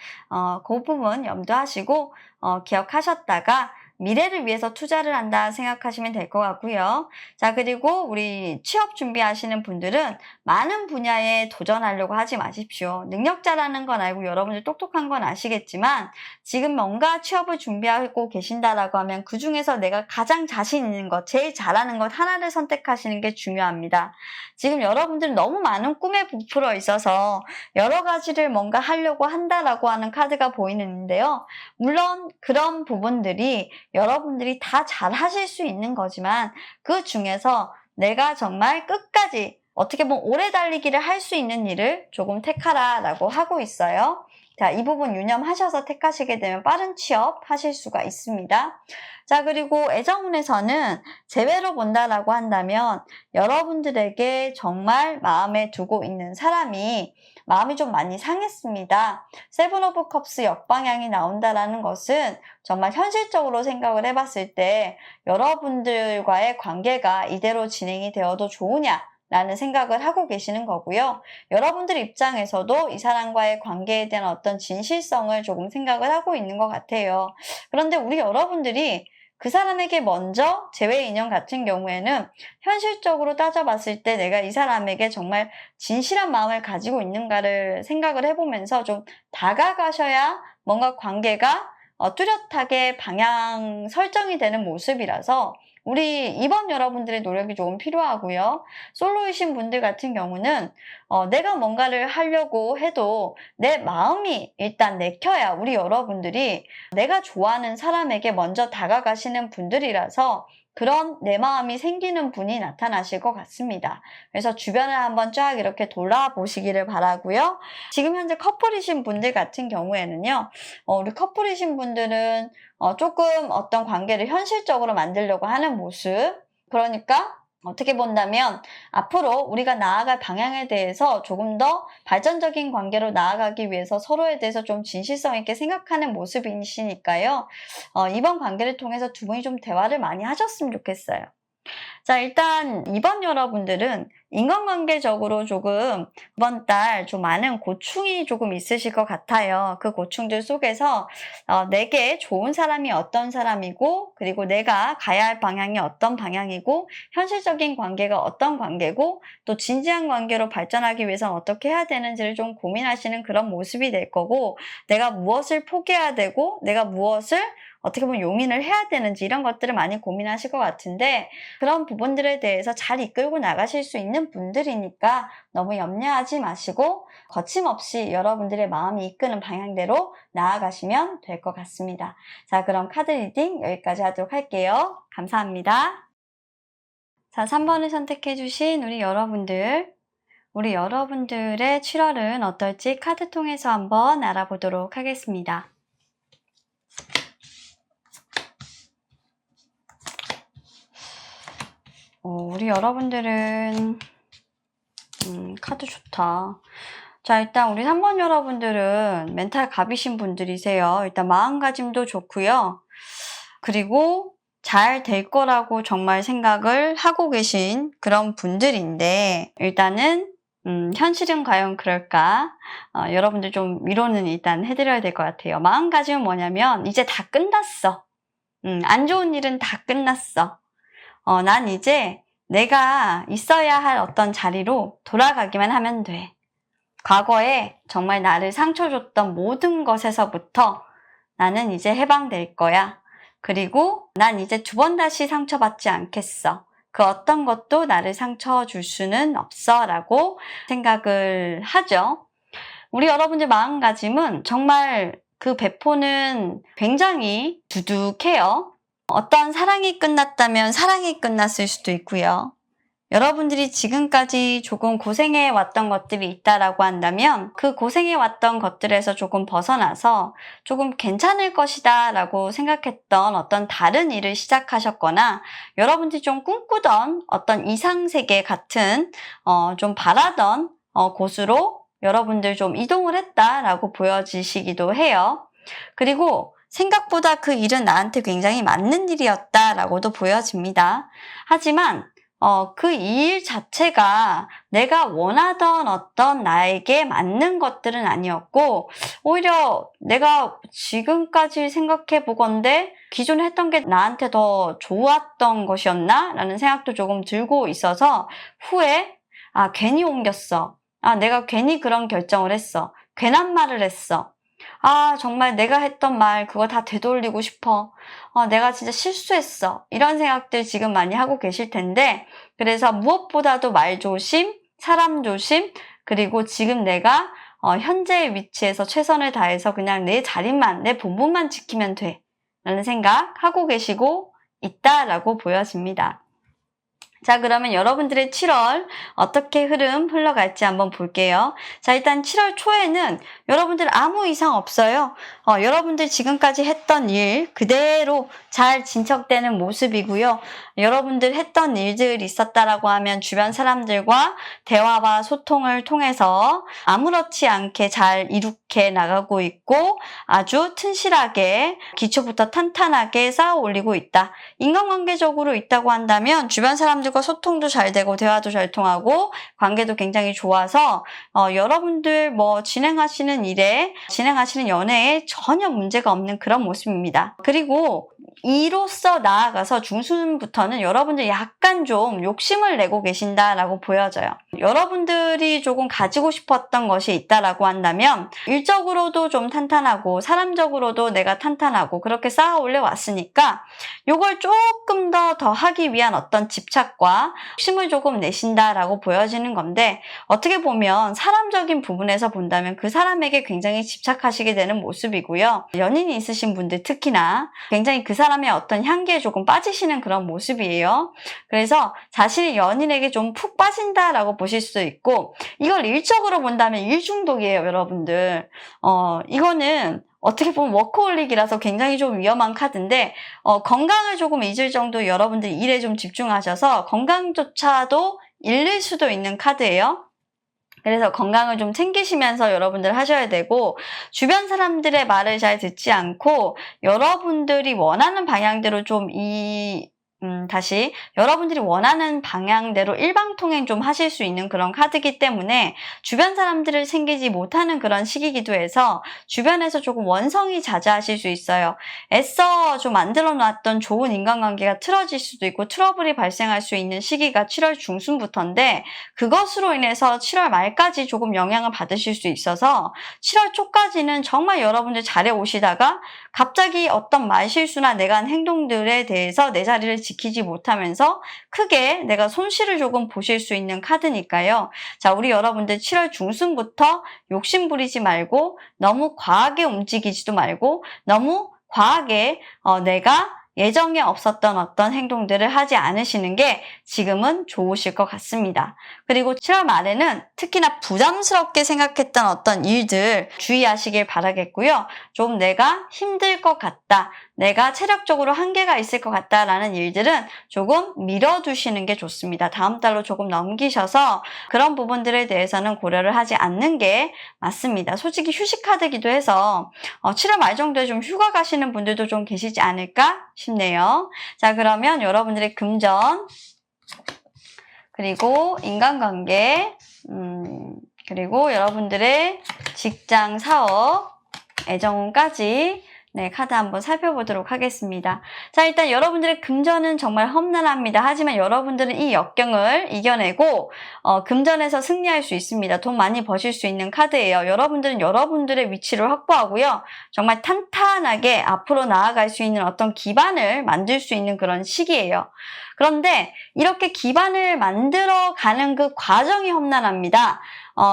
그 부분 염두하시고 기억하셨다가 미래를 위해서 투자를 한다 생각하시면 될 것 같고요. 자, 그리고 우리 취업 준비하시는 분들은 많은 분야에 도전하려고 하지 마십시오. 능력자라는 건 알고 여러분들 똑똑한 건 아시겠지만 지금 뭔가 취업을 준비하고 계신다라고 하면 그 중에서 내가 가장 자신 있는 것, 제일 잘하는 것 하나를 선택하시는 게 중요합니다. 지금 여러분들은 너무 많은 꿈에 부풀어 있어서 여러 가지를 뭔가 하려고 한다라고 하는 카드가 보이는데요. 물론 그런 부분들이 여러분들이 다 잘하실 수 있는 거지만 그 중에서 내가 정말 끝까지 어떻게 보면 오래 달리기를 할 수 있는 일을 조금 택하라라고 하고 있어요. 자, 이 부분 유념하셔서 택하시게 되면 빠른 취업하실 수가 있습니다. 자, 그리고 애정운에서는 재회로 본다라고 한다면 여러분들에게 정말 마음에 두고 있는 사람이 마음이 좀 많이 상했습니다. 세븐 오브 컵스 역방향이 나온다라는 것은 정말 현실적으로 생각을 해봤을 때 여러분들과의 관계가 이대로 진행이 되어도 좋으냐? 라는 생각을 하고 계시는 거고요. 여러분들 입장에서도 이 사람과의 관계에 대한 어떤 진실성을 조금 생각을 하고 있는 것 같아요. 그런데 우리 여러분들이 그 사람에게 먼저 재회 인연 같은 경우에는 현실적으로 따져봤을 때 내가 이 사람에게 정말 진실한 마음을 가지고 있는가를 생각을 해보면서 좀 다가가셔야 뭔가 관계가 뚜렷하게 방향 설정이 되는 모습이라서 우리 2번 여러분들의 노력이 조금 필요하고요. 솔로이신 분들 같은 경우는 내가 뭔가를 하려고 해도 내 마음이 일단 내켜야 우리 여러분들이 내가 좋아하는 사람에게 먼저 다가가시는 분들이라서 그런 내 마음이 생기는 분이 나타나실 것 같습니다. 그래서 주변을 한번 쫙 이렇게 돌아보시기를 바라고요. 지금 현재 커플이신 분들 같은 경우에는요. 우리 커플이신 분들은 조금 어떤 관계를 현실적으로 만들려고 하는 모습. 그러니까 어떻게 본다면 앞으로 우리가 나아갈 방향에 대해서 조금 더 발전적인 관계로 나아가기 위해서 서로에 대해서 좀 진실성 있게 생각하는 모습이시니까요. 이번 관계를 통해서 두 분이 좀 대화를 많이 하셨으면 좋겠어요. 자, 일단 이번 여러분들은 인간관계적으로 조금 이번 달 좀 많은 고충이 조금 있으실 것 같아요. 그 고충들 속에서 내게 좋은 사람이 어떤 사람이고 그리고 내가 가야 할 방향이 어떤 방향이고 현실적인 관계가 어떤 관계고 또 진지한 관계로 발전하기 위해서는 어떻게 해야 되는지를 좀 고민하시는 그런 모습이 될 거고 내가 무엇을 포기해야 되고 내가 무엇을 어떻게 보면 용인을 해야 되는지 이런 것들을 많이 고민하실 것 같은데 그런 부분들에 대해서 잘 이끌고 나가실 수 있는 분들이니까 너무 염려하지 마시고 거침없이 여러분들의 마음이 이끄는 방향대로 나아가시면 될 것 같습니다. 자, 그럼 카드 리딩 여기까지 하도록 할게요. 감사합니다. 자, 3번을 선택해 주신 우리 여러분들의 7월은 어떨지 카드 통해서 한번 알아보도록 하겠습니다. 우리 여러분들은 카드 좋다. 자, 일단 우리 3번 여러분들은 멘탈 갑이신 분들이세요. 일단 마음가짐도 좋고요. 그리고 잘 될 거라고 정말 생각을 하고 계신 그런 분들인데 일단은 현실은 과연 그럴까? 여러분들 좀 위로는 일단 해드려야 될 것 같아요. 마음가짐은 뭐냐면 이제 다 끝났어. 안 좋은 일은 다 끝났어. 난 이제 내가 있어야 할 어떤 자리로 돌아가기만 하면 돼. 과거에 정말 나를 상처 줬던 모든 것에서부터 나는 이제 해방될 거야. 그리고 난 이제 두 번 다시 상처받지 않겠어. 그 어떤 것도 나를 상처 줄 수는 없어 라고 생각을 하죠. 우리 여러분들 마음가짐은 정말 그 배포는 굉장히 두둑해요. 어떤 사랑이 끝났다면 사랑이 끝났을 수도 있고요. 여러분들이 지금까지 조금 고생해 왔던 것들이 있다라고 한다면 그 고생해 왔던 것들에서 조금 벗어나서 조금 괜찮을 것이다 라고 생각했던 어떤 다른 일을 시작하셨거나 여러분들이 좀 꿈꾸던 어떤 이상세계 같은 좀 바라던 곳으로 여러분들 좀 이동을 했다라고 보여지시기도 해요. 그리고 생각보다 그 일은 나한테 굉장히 맞는 일이었다라고도 보여집니다. 하지만 그 일 자체가 내가 원하던 어떤 나에게 맞는 것들은 아니었고 오히려 내가 지금까지 생각해 보건대 기존에 했던 게 나한테 더 좋았던 것이었나? 라는 생각도 조금 들고 있어서 후에 괜히 옮겼어. 내가 괜히 그런 결정을 했어. 괜한 말을 했어. 정말 내가 했던 말 그거 다 되돌리고 싶어. 내가 진짜 실수했어. 이런 생각들 지금 많이 하고 계실 텐데 그래서 무엇보다도 말 조심, 사람 조심, 그리고 지금 내가 현재의 위치에서 최선을 다해서 그냥 내 자리만, 내 본분만 지키면 돼. 라는 생각 하고 계시고 있다라고 보여집니다. 자, 그러면 여러분들의 7월 어떻게 흐름 흘러갈지 한번 볼게요. 자, 일단 7월 초에는 여러분들 아무 이상 없어요. 여러분들 지금까지 했던 일 그대로 잘 진척되는 모습이고요. 여러분들 했던 일들 있었다라고 하면 주변 사람들과 대화와 소통을 통해서 아무렇지 않게 잘 이룩해 나가고 있고 아주 튼실하게 기초부터 탄탄하게 쌓아 올리고 있다. 인간관계적으로 있다고 한다면 주변 사람들과 소통도 잘 되고 대화도 잘 통하고 관계도 굉장히 좋아서 여러분들 뭐 진행하시는 일에 진행하시는 연애에 전혀 문제가 없는 그런 모습입니다. 그리고 이로써 나아가서 중순부터는 여러분들 약간 좀 욕심을 내고 계신다라고 보여져요. 여러분들이 조금 가지고 싶었던 것이 있다라고 한다면 일적으로도 좀 탄탄하고 사람적으로도 내가 탄탄하고 그렇게 쌓아 올려왔으니까 요걸 조금 더 하기 위한 어떤 집착과 욕심을 조금 내신다라고 보여지는 건데 어떻게 보면 사람적인 부분에서 본다면 그 사람에게 굉장히 집착하시게 되는 모습이고요. 연인이 있으신 분들 특히나 굉장히 그 사람의 어떤 향기에 조금 빠지시는 그런 모습이에요. 그래서 자신의 연인에게 좀 푹 빠진다라고 보실 수 있고 이걸 일적으로 본다면 일 중독이에요, 여러분들. 이거는 어떻게 보면 워커홀릭이라서 굉장히 좀 위험한 카드인데 건강을 조금 잊을 정도 여러분들 일에 좀 집중하셔서 건강조차도 잃을 수도 있는 카드예요. 그래서 건강을 좀 챙기시면서 여러분들 하셔야 되고 주변 사람들의 말을 잘 듣지 않고 여러분들이 원하는 방향대로 좀 다시 여러분들이 원하는 방향대로 일방통행 좀 하실 수 있는 그런 카드이기 때문에 주변 사람들을 챙기지 못하는 그런 시기이기도 해서 주변에서 조금 원성이 자자하실 수 있어요. 애써 좀 만들어 놨던 좋은 인간관계가 틀어질 수도 있고 트러블이 발생할 수 있는 시기가 7월 중순부터인데 그것으로 인해서 7월 말까지 조금 영향을 받으실 수 있어서 7월 초까지는 정말 여러분들 잘해 오시다가 갑자기 어떤 말실수나 내가 한 행동들에 대해서 내 자리를 지키지 못하면서 크게 내가 손실을 조금 보실 수 있는 카드니까요. 자, 우리 여러분들 7월 중순부터 욕심 부리지 말고 너무 과하게 움직이지도 말고 너무 과하게 내가 예정에 없었던 어떤 행동들을 하지 않으시는 게 지금은 좋으실 것 같습니다. 그리고 7월 말에는 특히나 부담스럽게 생각했던 어떤 일들 주의하시길 바라겠고요. 좀 내가 힘들 것 같다. 내가 체력적으로 한계가 있을 것 같다라는 일들은 조금 미뤄두시는 게 좋습니다. 다음 달로 조금 넘기셔서 그런 부분들에 대해서는 고려를 하지 않는 게 맞습니다. 솔직히 휴식 카드이기도 해서 7월 말 정도에 좀 휴가 가시는 분들도 좀 계시지 않을까 싶네요. 자, 그러면 여러분들의 금전 그리고 인간관계 그리고 여러분들의 직장, 사업, 애정운까지 카드 한번 살펴보도록 하겠습니다. 자, 일단 여러분들의 금전은 정말 험난합니다. 하지만 여러분들은 이 역경을 이겨내고 금전에서 승리할 수 있습니다. 돈 많이 버실 수 있는 카드예요. 여러분들은 여러분들의 위치를 확보하고요. 정말 탄탄하게 앞으로 나아갈 수 있는 어떤 기반을 만들 수 있는 그런 시기예요. 그런데 이렇게 기반을 만들어가는 그 과정이 험난합니다.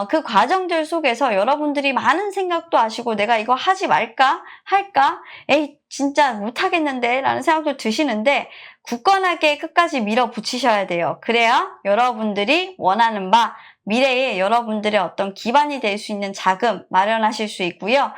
그 과정들 속에서 여러분들이 많은 생각도 하시고 내가 이거 하지 말까? 할까? 에이 진짜 못하겠는데 라는 생각도 드시는데 굳건하게 끝까지 밀어붙이셔야 돼요. 그래야 여러분들이 원하는 바 미래에 여러분들의 어떤 기반이 될 수 있는 자금 마련하실 수 있고요.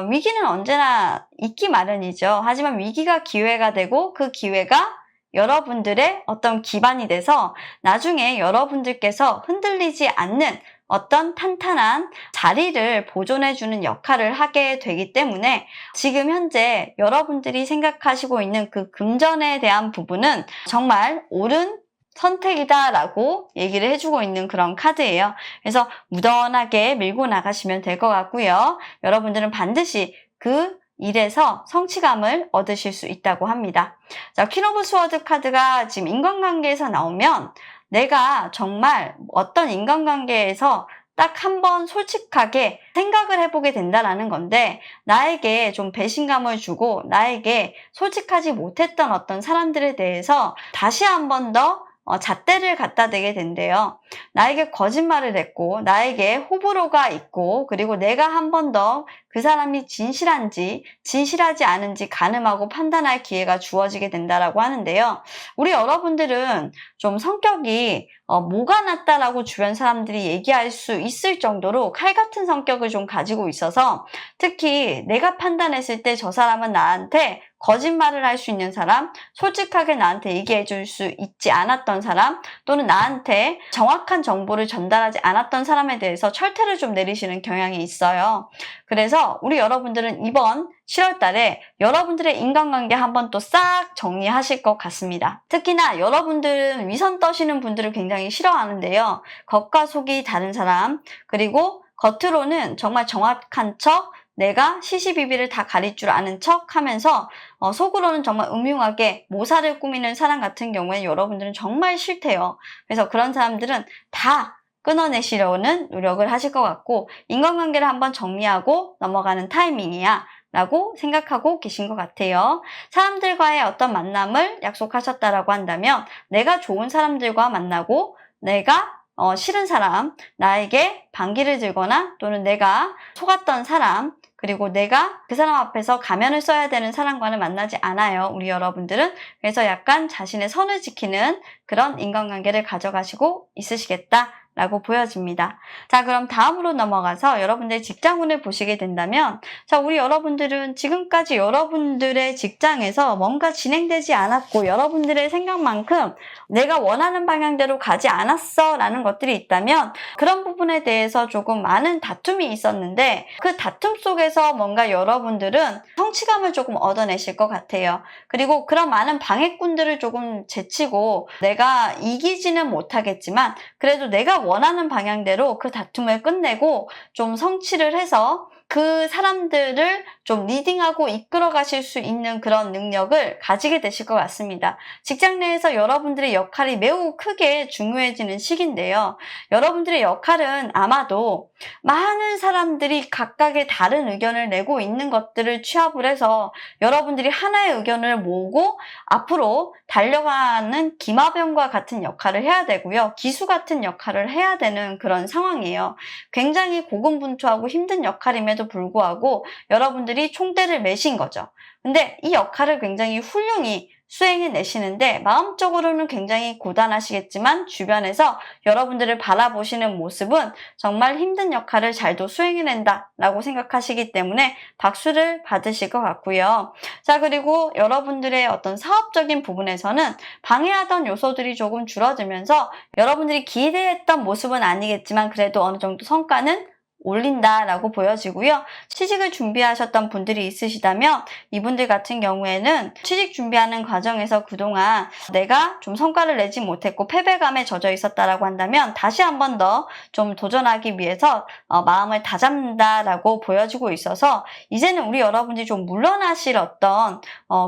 위기는 언제나 있기 마련이죠. 하지만 위기가 기회가 되고 그 기회가 여러분들의 어떤 기반이 돼서 나중에 여러분들께서 흔들리지 않는 어떤 탄탄한 자리를 보존해주는 역할을 하게 되기 때문에 지금 현재 여러분들이 생각하시고 있는 그 금전에 대한 부분은 정말 옳은 선택이다라고 얘기를 해주고 있는 그런 카드예요. 그래서 무던하게 밀고 나가시면 될 것 같고요. 여러분들은 반드시 그 일에서 성취감을 얻으실 수 있다고 합니다. 자, 퀸 오브 스워드 카드가 지금 인간관계에서 나오면 내가 정말 어떤 인간관계에서 딱 한 번 솔직하게 생각을 해보게 된다는 건데 나에게 좀 배신감을 주고 나에게 솔직하지 못했던 어떤 사람들에 대해서 다시 한 번 더 잣대를 갖다 대게 된대요. 나에게 거짓말을 했고 나에게 호불호가 있고 그리고 내가 한 번 더 그 사람이 진실한지 진실하지 않은지 가늠하고 판단할 기회가 주어지게 된다라고 하는데요. 우리 여러분들은 좀 성격이 뭐가 낫다라고 주변 사람들이 얘기할 수 있을 정도로 칼 같은 성격을 좀 가지고 있어서 특히 내가 판단했을 때 저 사람은 나한테 거짓말을 할 수 있는 사람, 솔직하게 나한테 얘기해 줄 수 있지 않았던 사람, 또는 나한테 정확한 정보를 전달하지 않았던 사람에 대해서 철퇴를 좀 내리시는 경향이 있어요. 그래서 우리 여러분들은 이번 7월 달에 여러분들의 인간관계 한번 또 싹 정리하실 것 같습니다. 특히나 여러분들은 위선 떠시는 분들을 굉장히 싫어하는데요. 겉과 속이 다른 사람, 그리고 겉으로는 정말 정확한 척, 내가 시시비비를 다 가릴 줄 아는 척 하면서 속으로는 정말 음흉하게 모사를 꾸미는 사람 같은 경우에 여러분들은 정말 싫대요. 그래서 그런 사람들은 다 끊어내시려는 노력을 하실 것 같고 인간관계를 한번 정리하고 넘어가는 타이밍이야 라고 생각하고 계신 것 같아요. 사람들과의 어떤 만남을 약속하셨다라고 한다면 내가 좋은 사람들과 만나고 내가 싫은 사람, 나에게 반기를 들거나 또는 내가 속았던 사람, 그리고 내가 그 사람 앞에서 가면을 써야 되는 사람과는 만나지 않아요. 우리 여러분들은. 그래서 약간 자신의 선을 지키는 그런 인간관계를 가져가시고 있으시겠다라고 보여집니다. 자, 그럼 다음으로 넘어가서 여러분들의 직장운을 보시게 된다면 자, 우리 여러분들은 지금까지 여러분들의 직장에서 뭔가 진행되지 않았고 여러분들의 생각만큼 내가 원하는 방향대로 가지 않았어 라는 것들이 있다면 그런 부분에 대해서 조금 많은 다툼이 있었는데 그 다툼 속에서 뭔가 여러분들은 성취감을 조금 얻어내실 것 같아요. 그리고 그런 많은 방해꾼들을 조금 제치고 내가 이기지는 못하겠지만 그래도 내가 원하는 방향대로 그 다툼을 끝내고 좀 성취를 해서 그 사람들을 좀 리딩하고 이끌어 가실 수 있는 그런 능력을 가지게 되실 것 같습니다. 직장 내에서 여러분들의 역할이 매우 크게 중요해지는 시기인데요. 여러분들의 역할은 아마도 많은 사람들이 각각의 다른 의견을 내고 있는 것들을 취합을 해서 여러분들이 하나의 의견을 모으고 앞으로 달려가는 기마병과 같은 역할을 해야 되고요. 기수 같은 역할을 해야 되는 그런 상황이에요. 굉장히 고군분투하고 힘든 역할임에도 불구하고 여러분들이 총대를 매신 거죠. 근데 이 역할을 굉장히 훌륭히 수행해내시는데 마음적으로는 굉장히 고단하시겠지만 주변에서 여러분들을 바라보시는 모습은 정말 힘든 역할을 잘도 수행해낸다 라고 생각하시기 때문에 박수를 받으실 것 같고요. 자, 그리고 여러분들의 어떤 사업적인 부분에서는 방해하던 요소들이 조금 줄어들면서 여러분들이 기대했던 모습은 아니겠지만 그래도 어느 정도 성과는 올린다라고 보여지고요. 취직을 준비하셨던 분들이 있으시다면 이분들 같은 경우에는 취직 준비하는 과정에서 그동안 내가 좀 성과를 내지 못했고 패배감에 젖어 있었다라고 한다면 다시 한 번 더 좀 도전하기 위해서 마음을 다잡는다라고 보여지고 있어서 이제는 우리 여러분들이 좀 물러나실 어떤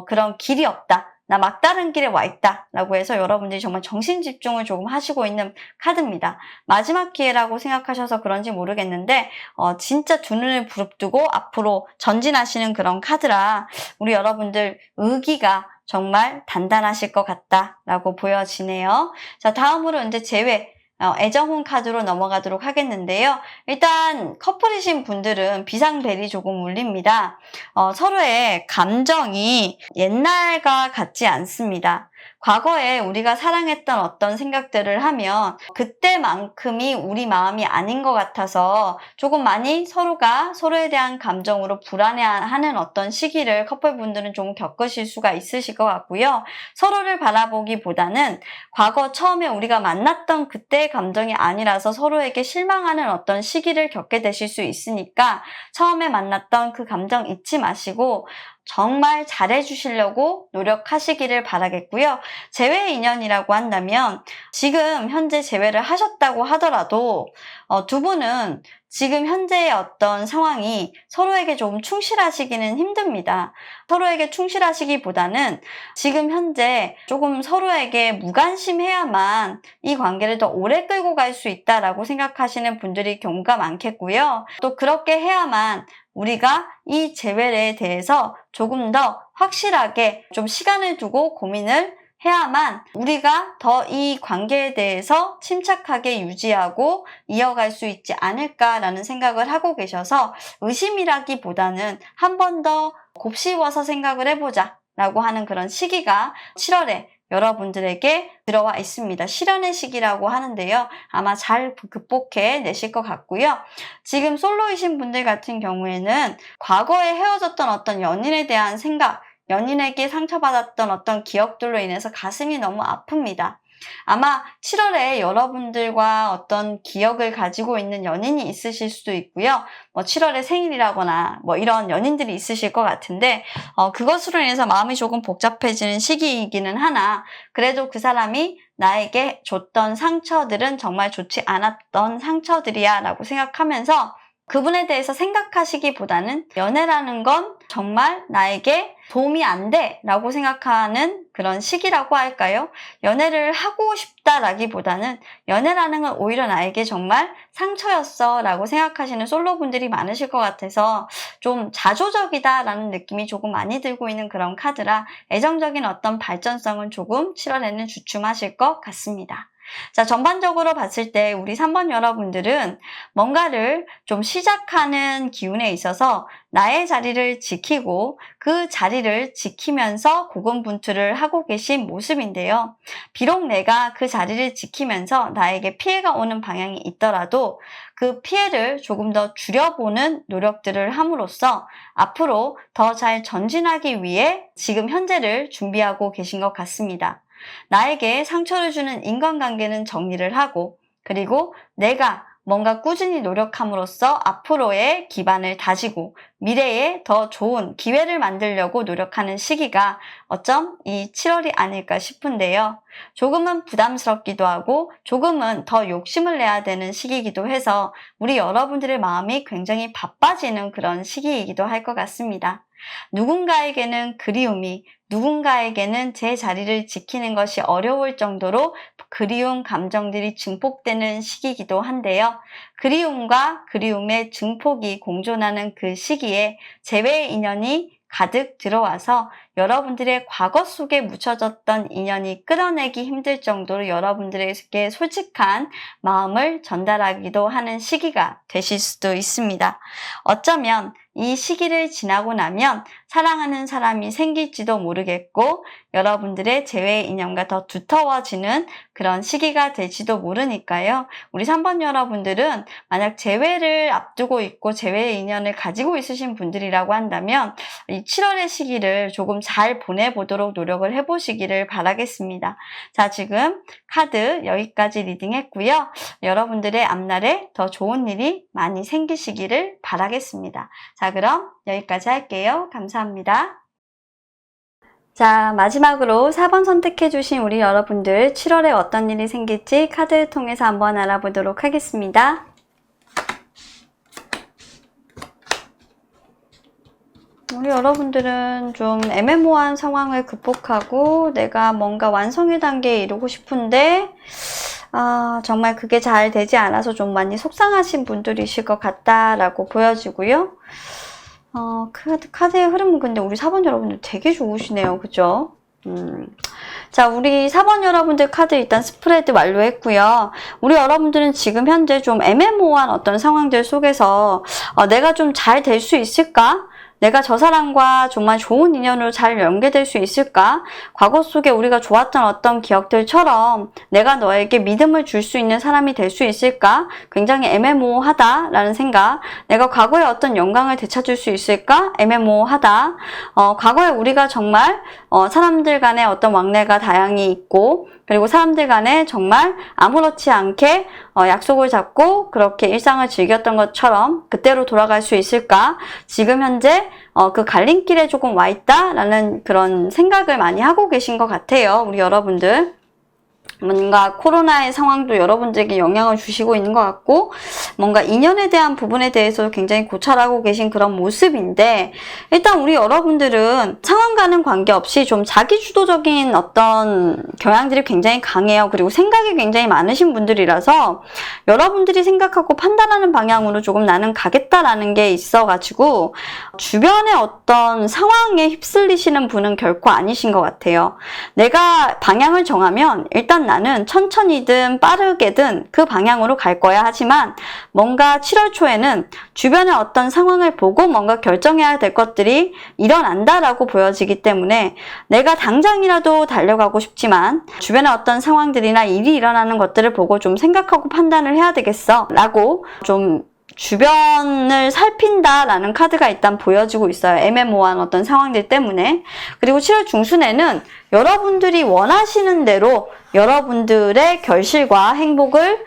그런 길이 없다. 나 막다른 길에 와 있다 라고 해서 여러분들이 정말 정신 집중을 조금 하시고 있는 카드입니다. 마지막 기회라고 생각하셔서 그런지 모르겠는데 진짜 두 눈을 부릅뜨고 앞으로 전진하시는 그런 카드라 우리 여러분들 의기가 정말 단단하실 것 같다라고 보여지네요. 자, 다음으로 이제 애정운 카드로 넘어가도록 하겠는데요. 일단 커플이신 분들은 비상벨이 조금 울립니다. 서로의 감정이 옛날과 같지 않습니다. 과거에 우리가 사랑했던 어떤 생각들을 하면 그때만큼이 우리 마음이 아닌 것 같아서 조금 많이 서로가 서로에 대한 감정으로 불안해하는 어떤 시기를 커플분들은 좀 겪으실 수가 있으실 것 같고요. 서로를 바라보기보다는 과거 처음에 우리가 만났던 그때의 감정이 아니라서 서로에게 실망하는 어떤 시기를 겪게 되실 수 있으니까 처음에 만났던 그 감정 잊지 마시고 정말 잘해주시려고 노력하시기를 바라겠고요. 재회 인연이라고 한다면 지금 현재 재회를 하셨다고 하더라도 두 분은 지금 현재의 어떤 상황이 서로에게 좀 충실하시기는 힘듭니다. 서로에게 충실하시기보다는 지금 현재 조금 서로에게 무관심해야만 이 관계를 더 오래 끌고 갈 수 있다라고 생각하시는 분들이 경우가 많겠고요. 또 그렇게 해야만 우리가 이 재회에 대해서 조금 더 확실하게 좀 시간을 두고 고민을 해야만 우리가 더 이 관계에 대해서 침착하게 유지하고 이어갈 수 있지 않을까라는 생각을 하고 계셔서 의심이라기보다는 한 번 더 곱씹어서 생각을 해보자 라고 하는 그런 시기가 7월에 여러분들에게 들어와 있습니다. 실현의 시기라고 하는데요. 아마 잘 극복해 내실 것 같고요. 지금 솔로이신 분들 같은 경우에는 과거에 헤어졌던 어떤 연인에 대한 생각, 연인에게 상처받았던 어떤 기억들로 인해서 가슴이 너무 아픕니다. 아마 7월에 여러분들과 어떤 기억을 가지고 있는 연인이 있으실 수도 있고요. 7월에 생일이라거나 이런 연인들이 있으실 것 같은데 그것으로 인해서 마음이 조금 복잡해지는 시기이기는 하나 그래도 그 사람이 나에게 줬던 상처들은 정말 좋지 않았던 상처들이야 라고 생각하면서 그분에 대해서 생각하시기보다는 연애라는 건 정말 나에게 도움이 안 돼 라고 생각하는 그런 시기라고 할까요? 연애를 하고 싶다라기보다는 연애라는 건 오히려 나에게 정말 상처였어 라고 생각하시는 솔로분들이 많으실 것 같아서 좀 자조적이다 라는 느낌이 조금 많이 들고 있는 그런 카드라 애정적인 어떤 발전성은 조금 7월에는 주춤하실 것 같습니다. 자, 전반적으로 봤을 때 우리 3번 여러분들은 뭔가를 좀 시작하는 기운에 있어서 나의 자리를 지키고 그 자리를 지키면서 고군분투를 하고 계신 모습인데요. 비록 내가 그 자리를 지키면서 나에게 피해가 오는 방향이 있더라도 그 피해를 조금 더 줄여보는 노력들을 함으로써 앞으로 더 잘 전진하기 위해 지금 현재를 준비하고 계신 것 같습니다. 나에게 상처를 주는 인간관계는 정리를 하고 그리고 내가 뭔가 꾸준히 노력함으로써 앞으로의 기반을 다지고 미래에 더 좋은 기회를 만들려고 노력하는 시기가 어쩜 이 7월이 아닐까 싶은데요. 조금은 부담스럽기도 하고 조금은 더 욕심을 내야 되는 시기이기도 해서 우리 여러분들의 마음이 굉장히 바빠지는 그런 시기이기도 할 것 같습니다. 누군가에게는 그리움이 누군가에게는 제 자리를 지키는 것이 어려울 정도로 그리운 감정들이 증폭되는 시기이기도 한데요. 그리움과 그리움의 증폭이 공존하는 그 시기에 재회의 인연이 가득 들어와서 여러분들의 과거 속에 묻혀졌던 인연이 끌어내기 힘들 정도로 여러분들에게 솔직한 마음을 전달하기도 하는 시기가 되실 수도 있습니다. 어쩌면 이 시기를 지나고 나면 사랑하는 사람이 생길지도 모르겠고 여러분들의 재회의 인연과 더 두터워지는 그런 시기가 될지도 모르니까요. 우리 3번 여러분들은 만약 재회를 앞두고 있고 재회의 인연을 가지고 있으신 분들이라고 한다면 이 7월의 시기를 조금 잘 보내보도록 노력을 해보시기를 바라겠습니다. 자, 지금 카드 여기까지 리딩했고요. 여러분들의 앞날에 더 좋은 일이 많이 생기시기를 바라겠습니다. 자, 그럼 여기까지 할게요. 감사합니다. 자, 마지막으로 4번 선택해주신 우리 여러분들 7월에 어떤 일이 생길지 카드를 통해서 한번 알아보도록 하겠습니다. 우리 여러분들은 좀 애매모호한 상황을 극복하고 내가 뭔가 완성의 단계에 이르고 싶은데 정말 그게 잘 되지 않아서 좀 많이 속상하신 분들이실 것 같다라고 보여지고요. 카드의 흐름은 근데 우리 4번 여러분들 되게 좋으시네요. 그죠? 자, 우리 4번 여러분들 카드 일단 스프레드 완료했고요. 우리 여러분들은 지금 현재 좀 애매모호한 어떤 상황들 속에서 내가 좀 잘 될 수 있을까? 내가 저 사람과 정말 좋은 인연으로 잘 연계될 수 있을까? 과거 속에 우리가 좋았던 어떤 기억들처럼 내가 너에게 믿음을 줄 수 있는 사람이 될 수 있을까? 굉장히 애매모호하다라는 생각. 내가 과거의 어떤 영광을 되찾을 수 있을까? 애매모호하다. 과거에 우리가 정말 사람들 간의 어떤 왕래가 다양히 있고 그리고 사람들 간에 정말 아무렇지 않게 약속을 잡고 그렇게 일상을 즐겼던 것처럼 그때로 돌아갈 수 있을까? 지금 현재 그 갈림길에 조금 와 있다라는 그런 생각을 많이 하고 계신 것 같아요. 우리 여러분들. 뭔가 코로나의 상황도 여러분들에게 영향을 주시고 있는 것 같고, 뭔가 인연에 대한 부분에 대해서 굉장히 고찰하고 계신 그런 모습인데, 일단 우리 여러분들은 상황과는 관계없이 좀 자기주도적인 어떤 경향들이 굉장히 강해요. 그리고 생각이 굉장히 많으신 분들이라서 여러분들이 생각하고 판단하는 방향으로 조금 나는 가겠다라는 게 있어가지고 주변의 어떤 상황에 휩쓸리시는 분은 결코 아니신 것 같아요. 내가 방향을 정하면 일단 나는 천천히든 빠르게든 그 방향으로 갈 거야. 하지만 뭔가 7월 초에는 주변의 어떤 상황을 보고 뭔가 결정해야 될 것들이 일어난다라고 보여지기 때문에 내가 당장이라도 달려가고 싶지만 주변의 어떤 상황들이나 일이 일어나는 것들을 보고 좀 생각하고 판단을 해야 되겠어 라고 좀 주변을 살핀다라는 카드가 일단 보여지고 있어요. 애매모호한 어떤 상황들 때문에. 그리고 7월 중순에는 여러분들이 원하시는 대로 여러분들의 결실과 행복을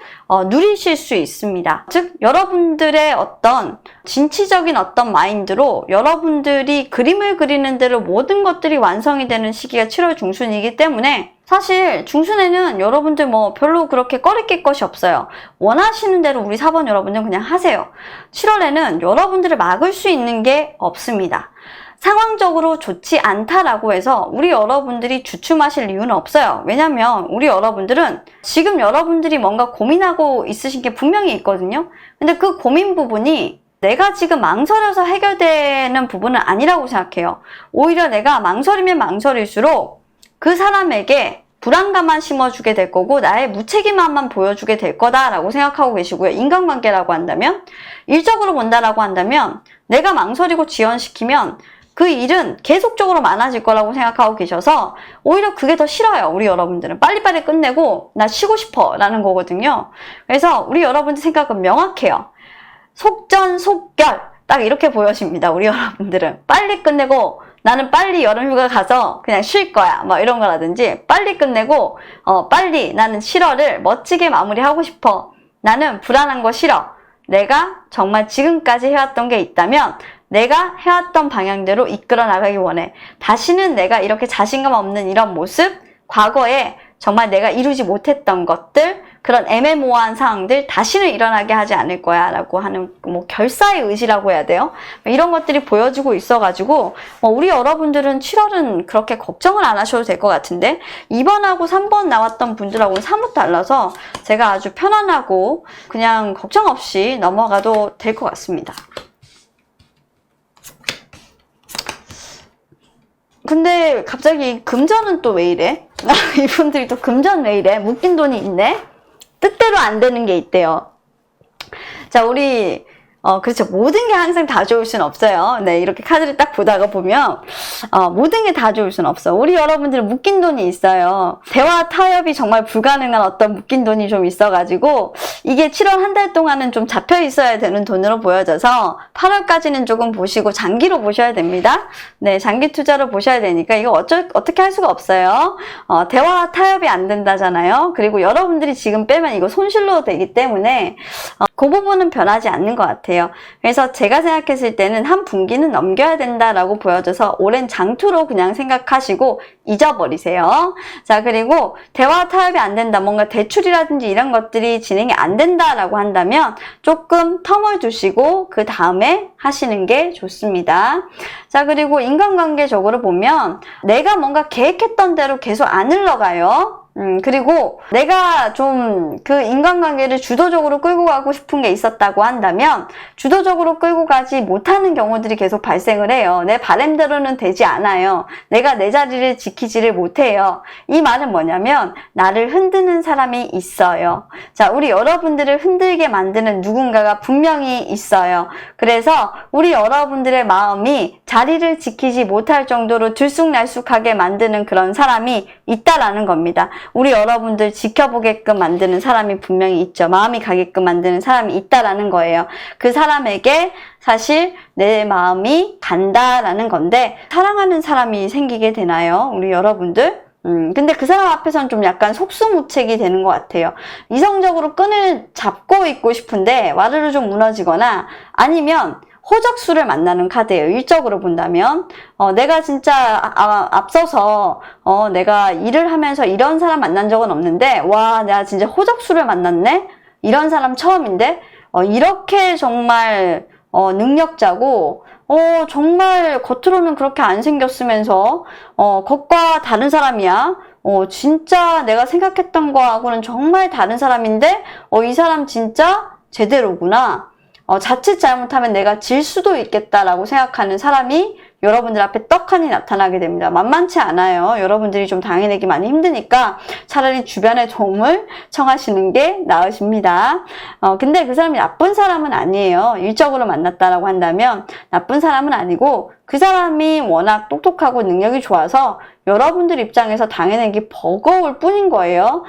누리실 수 있습니다. 즉 여러분들의 어떤 진취적인 어떤 마인드로 여러분들이 그림을 그리는 대로 모든 것들이 완성이 되는 시기가 7월 중순이기 때문에 사실 중순에는 여러분들 뭐 별로 그렇게 꺼리낄 것이 없어요. 원하시는 대로 우리 4번 여러분들은 그냥 하세요. 7월에는 여러분들을 막을 수 있는 게 없습니다. 상황적으로 좋지 않다라고 해서 우리 여러분들이 주춤하실 이유는 없어요. 왜냐면 우리 여러분들은 지금 여러분들이 뭔가 고민하고 있으신 게 분명히 있거든요. 근데 그 고민 부분이 내가 지금 망설여서 해결되는 부분은 아니라고 생각해요. 오히려 내가 망설이면 망설일수록 그 사람에게 불안감만 심어주게 될 거고 나의 무책임함만 보여주게 될 거다라고 생각하고 계시고요. 인간관계라고 한다면, 일적으로 본다라고 한다면 내가 망설이고 지연시키면 그 일은 계속적으로 많아질 거라고 생각하고 계셔서 오히려 그게 더 싫어요. 우리 여러분들은 빨리빨리 끝내고 나 쉬고 싶어 라는 거거든요. 그래서 우리 여러분들 생각은 명확해요. 속전속결 딱 이렇게 보여집니다. 우리 여러분들은 빨리 끝내고 나는 빨리 여름휴가 가서 그냥 쉴 거야 뭐 이런 거라든지, 빨리 끝내고 빨리 나는 7월을 멋지게 마무리하고 싶어. 나는 불안한 거 싫어. 내가 정말 지금까지 해왔던 게 있다면 내가 해왔던 방향대로 이끌어 나가기 원해. 다시는 내가 이렇게 자신감 없는 이런 모습, 과거에 정말 내가 이루지 못했던 것들, 그런 애매모호한 상황들 다시는 일어나게 하지 않을 거야 라고 하는 뭐 결사의 의지라고 해야 돼요. 이런 것들이 보여지고 있어가지고 우리 여러분들은 7월은 그렇게 걱정을 안 하셔도 될 것 같은데, 2번하고 3번 나왔던 분들하고는 사뭇 달라서 제가 아주 편안하고 그냥 걱정 없이 넘어가도 될 것 같습니다. 근데 갑자기 금전은 또 왜 이래? 이분들이 또 금전 왜 이래? 묶인 돈이 있네? 뜻대로 안 되는 게 있대요. 자, 우리 그렇죠. 모든 게 항상 다 좋을 수는 없어요. 네, 이렇게 카드를 딱 보다가 보면 모든 게 다 좋을 수는 없어. 우리 여러분들은 묶인 돈이 있어요. 대화 타협이 정말 불가능한 어떤 묶인 돈이 좀 있어가지고 이게 7월 한 달 동안은 좀 잡혀 있어야 되는 돈으로 보여져서 8월까지는 조금 보시고 장기로 보셔야 됩니다. 네, 장기 투자로 보셔야 되니까 이거 어떻게 할 수가 없어요. 대화 타협이 안 된다잖아요. 그리고 여러분들이 지금 빼면 이거 손실로 되기 때문에 그 부분은 변하지 않는 것 같아요. 그래서 제가 생각했을 때는 한 분기는 넘겨야 된다라고 보여져서 오랜 장투로 그냥 생각하시고 잊어버리세요. 자, 그리고 대화 타협이 안 된다, 뭔가 대출이라든지 이런 것들이 진행이 안 된다라고 한다면 조금 텀을 두시고 그 다음에 하시는 게 좋습니다. 자, 그리고 인간관계적으로 보면 내가 뭔가 계획했던 대로 계속 안 흘러가요. 그리고 내가 좀 그 인간관계를 주도적으로 끌고 가고 싶은 게 있었다고 한다면 주도적으로 끌고 가지 못하는 경우들이 계속 발생을 해요. 내 바람대로는 되지 않아요. 내가 내 자리를 지키지를 못해요. 이 말은 뭐냐면 나를 흔드는 사람이 있어요. 자, 우리 여러분들을 흔들게 만드는 누군가가 분명히 있어요. 그래서 우리 여러분들의 마음이 자리를 지키지 못할 정도로 들쑥날쑥하게 만드는 그런 사람이 있다라는 겁니다. 우리 여러분들 지켜보게끔 만드는 사람이 분명히 있죠. 마음이 가게끔 만드는 사람이 있다라는 거예요. 그 사람에게 사실 내 마음이 간다라는 건데, 사랑하는 사람이 생기게 되나요? 우리 여러분들? 근데 그 사람 앞에서는 좀 약간 속수무책이 되는 것 같아요. 이성적으로 끈을 잡고 있고 싶은데 와르르 좀 무너지거나, 아니면 호적수를 만나는 카드예요. 일적으로 본다면. 내가 진짜 앞서서 내가 일을 하면서 이런 사람 만난 적은 없는데 와, 내가 진짜 호적수를 만났네? 이런 사람 처음인데 이렇게 정말 능력자고 정말 겉으로는 그렇게 안 생겼으면서 겉과 다른 사람이야. 진짜 내가 생각했던 거하고는 정말 다른 사람인데 이 사람 진짜 제대로구나. 자칫 잘못하면 내가 질 수도 있겠다라고 생각하는 사람이 여러분들 앞에 떡하니 나타나게 됩니다. 만만치 않아요. 여러분들이 좀 당해내기 많이 힘드니까 차라리 주변의 도움을 청하시는 게 나으십니다. 근데 그 사람이 나쁜 사람은 아니에요. 일적으로 만났다라고 한다면 나쁜 사람은 아니고 그 사람이 워낙 똑똑하고 능력이 좋아서 여러분들 입장에서 당해내기 버거울 뿐인 거예요.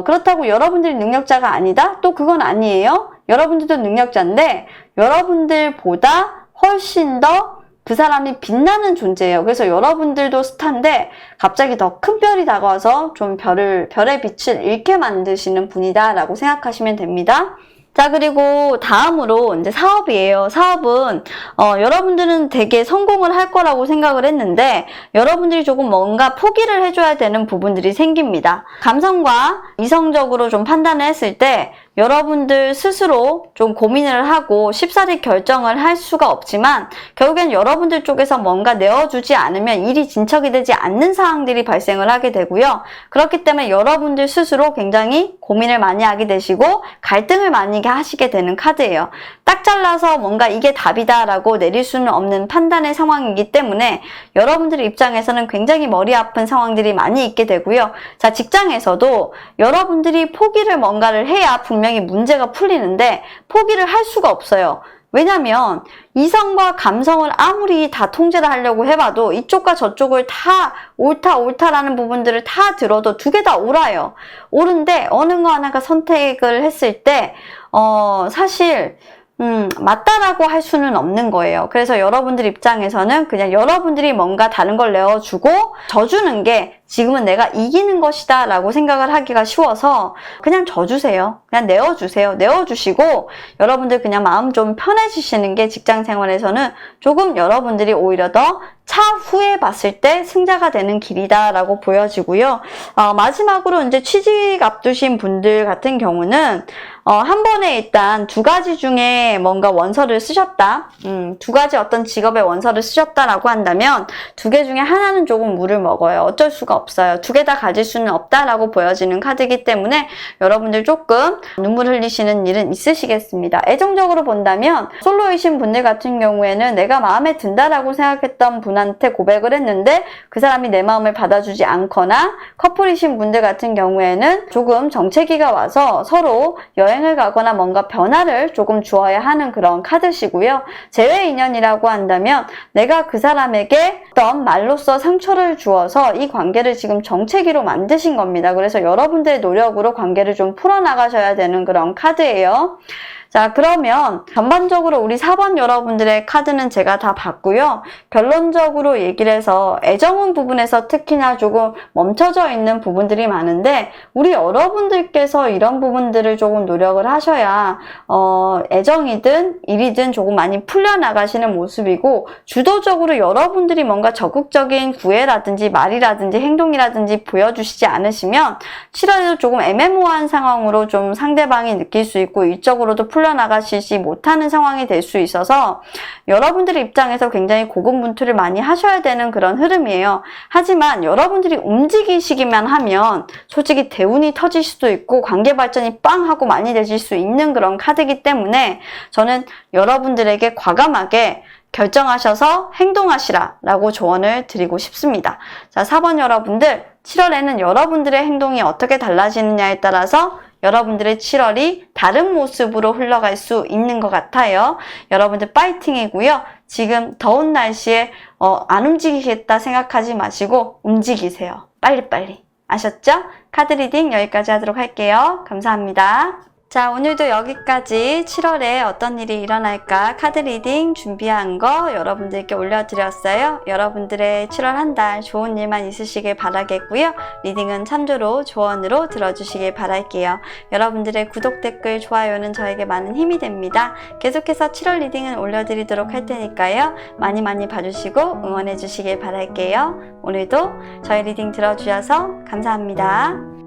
그렇다고 여러분들이 능력자가 아니다? 또 그건 아니에요. 여러분들도 능력자인데 여러분들보다 훨씬 더 그 사람이 빛나는 존재예요. 그래서 여러분들도 스타인데 갑자기 더 큰 별이 다가와서 좀 별의 빛을 잃게 만드시는 분이다라고 생각하시면 됩니다. 자, 그리고 다음으로 이제 사업이에요. 사업은 여러분들은 되게 성공을 할 거라고 생각을 했는데 여러분들이 조금 뭔가 포기를 해줘야 되는 부분들이 생깁니다. 감성과 이성적으로 좀 판단을 했을 때 여러분들 스스로 좀 고민을 하고 쉽사리 결정을 할 수가 없지만 결국엔 여러분들 쪽에서 뭔가 내어주지 않으면 일이 진척이 되지 않는 상황들이 발생을 하게 되고요. 그렇기 때문에 여러분들 스스로 굉장히 고민을 많이 하게 되시고 갈등을 많이 하시게 되는 카드예요. 딱 잘라서 뭔가 이게 답이다 라고 내릴 수는 없는 판단의 상황이기 때문에 여러분들 입장에서는 굉장히 머리 아픈 상황들이 많이 있게 되고요. 자, 직장에서도 여러분들이 포기를 뭔가를 해야 분명히 문제가 풀리는데 포기를 할 수가 없어요. 왜냐면 이성과 감성을 아무리 다 통제를 하려고 해봐도 이쪽과 저쪽을 다 옳다라는 부분들을 다 들어도 두 개 다 옳아요. 옳은데 어느 거 하나가 선택을 했을 때 사실 맞다라고 할 수는 없는 거예요. 그래서 여러분들 입장에서는 그냥 여러분들이 뭔가 다른 걸 내어주고 져주는 게 지금은 내가 이기는 것이다 라고 생각을 하기가 쉬워서 그냥 져주세요. 그냥 내어주세요. 내어주시고 여러분들 그냥 마음 좀 편해지시는 게 직장 생활에서는 조금 여러분들이 오히려 더 차후에 봤을 때 승자가 되는 길이다 라고 보여지고요. 마지막으로 이제 취직 앞두신 분들 같은 경우는 한 번에 일단 두 가지 중에 뭔가 원서를 쓰셨다. 두 가지 어떤 직업의 원서를 쓰셨다라고 한다면 두 개 중에 하나는 조금 물을 먹어요. 어쩔 수가 없어요. 두 개 다 가질 수는 없다라고 보여지는 카드이기 때문에 여러분들 조금 눈물 흘리시는 일은 있으시겠습니다. 애정적으로 본다면 솔로이신 분들 같은 경우에는 내가 마음에 든다라고 생각했던 분한테 고백을 했는데 그 사람이 내 마음을 받아주지 않거나 커플이신 분들 같은 경우에는 조금 정체기가 와서 서로 여행을 가거나 뭔가 변화를 조금 주어야 하는 그런 카드시고요. 재회 인연이라고 한다면 내가 그 사람에게 어떤 말로써 상처를 주어서 이 관계를 지금 정체기로 만드신 겁니다. 그래서 여러분들의 노력으로 관계를 좀 풀어나가셔야 되는 그런 카드예요. 자, 그러면 전반적으로 우리 4번 여러분들의 카드는 제가 다 봤고요. 결론적으로 얘기를 해서 애정운 부분에서 특히나 조금 멈춰져 있는 부분들이 많은데 우리 여러분들께서 이런 부분들을 조금 노력을 하셔야 애정이든 일이든 조금 많이 풀려나가시는 모습이고 주도적으로 여러분들이 뭔가 적극적인 구애라든지 말이라든지 행동이라든지 보여주시지 않으시면 7월에도 조금 애매모호한 상황으로 좀 상대방이 느낄 수 있고 일적으로도 풀려나가시지 못하는 상황이 될 수 있어서 여러분들의 입장에서 굉장히 고군분투를 많이 하셔야 되는 그런 흐름이에요. 하지만 여러분들이 움직이시기만 하면 솔직히 대운이 터질 수도 있고 관계 발전이 빵 하고 많이 되실 수 있는 그런 카드이기 때문에 저는 여러분들에게 과감하게 결정하셔서 행동하시라 라고 조언을 드리고 싶습니다. 자, 4번 여러분들 7월에는 여러분들의 행동이 어떻게 달라지느냐에 따라서 여러분들의 7월이 다른 모습으로 흘러갈 수 있는 것 같아요. 여러분들 파이팅이고요. 지금 더운 날씨에 안 움직이겠다 생각하지 마시고 움직이세요. 빨리빨리. 아셨죠? 카드 리딩 여기까지 하도록 할게요. 감사합니다. 자, 오늘도 여기까지 7월에 어떤 일이 일어날까 카드 리딩 준비한 거 여러분들께 올려드렸어요. 여러분들의 7월 한 달 좋은 일만 있으시길 바라겠고요. 리딩은 참조로 조언으로 들어주시길 바랄게요. 여러분들의 구독, 댓글, 좋아요는 저에게 많은 힘이 됩니다. 계속해서 7월 리딩은 올려드리도록 할 테니까요. 많이 많이 봐주시고 응원해 주시길 바랄게요. 오늘도 저희 리딩 들어주셔서 감사합니다.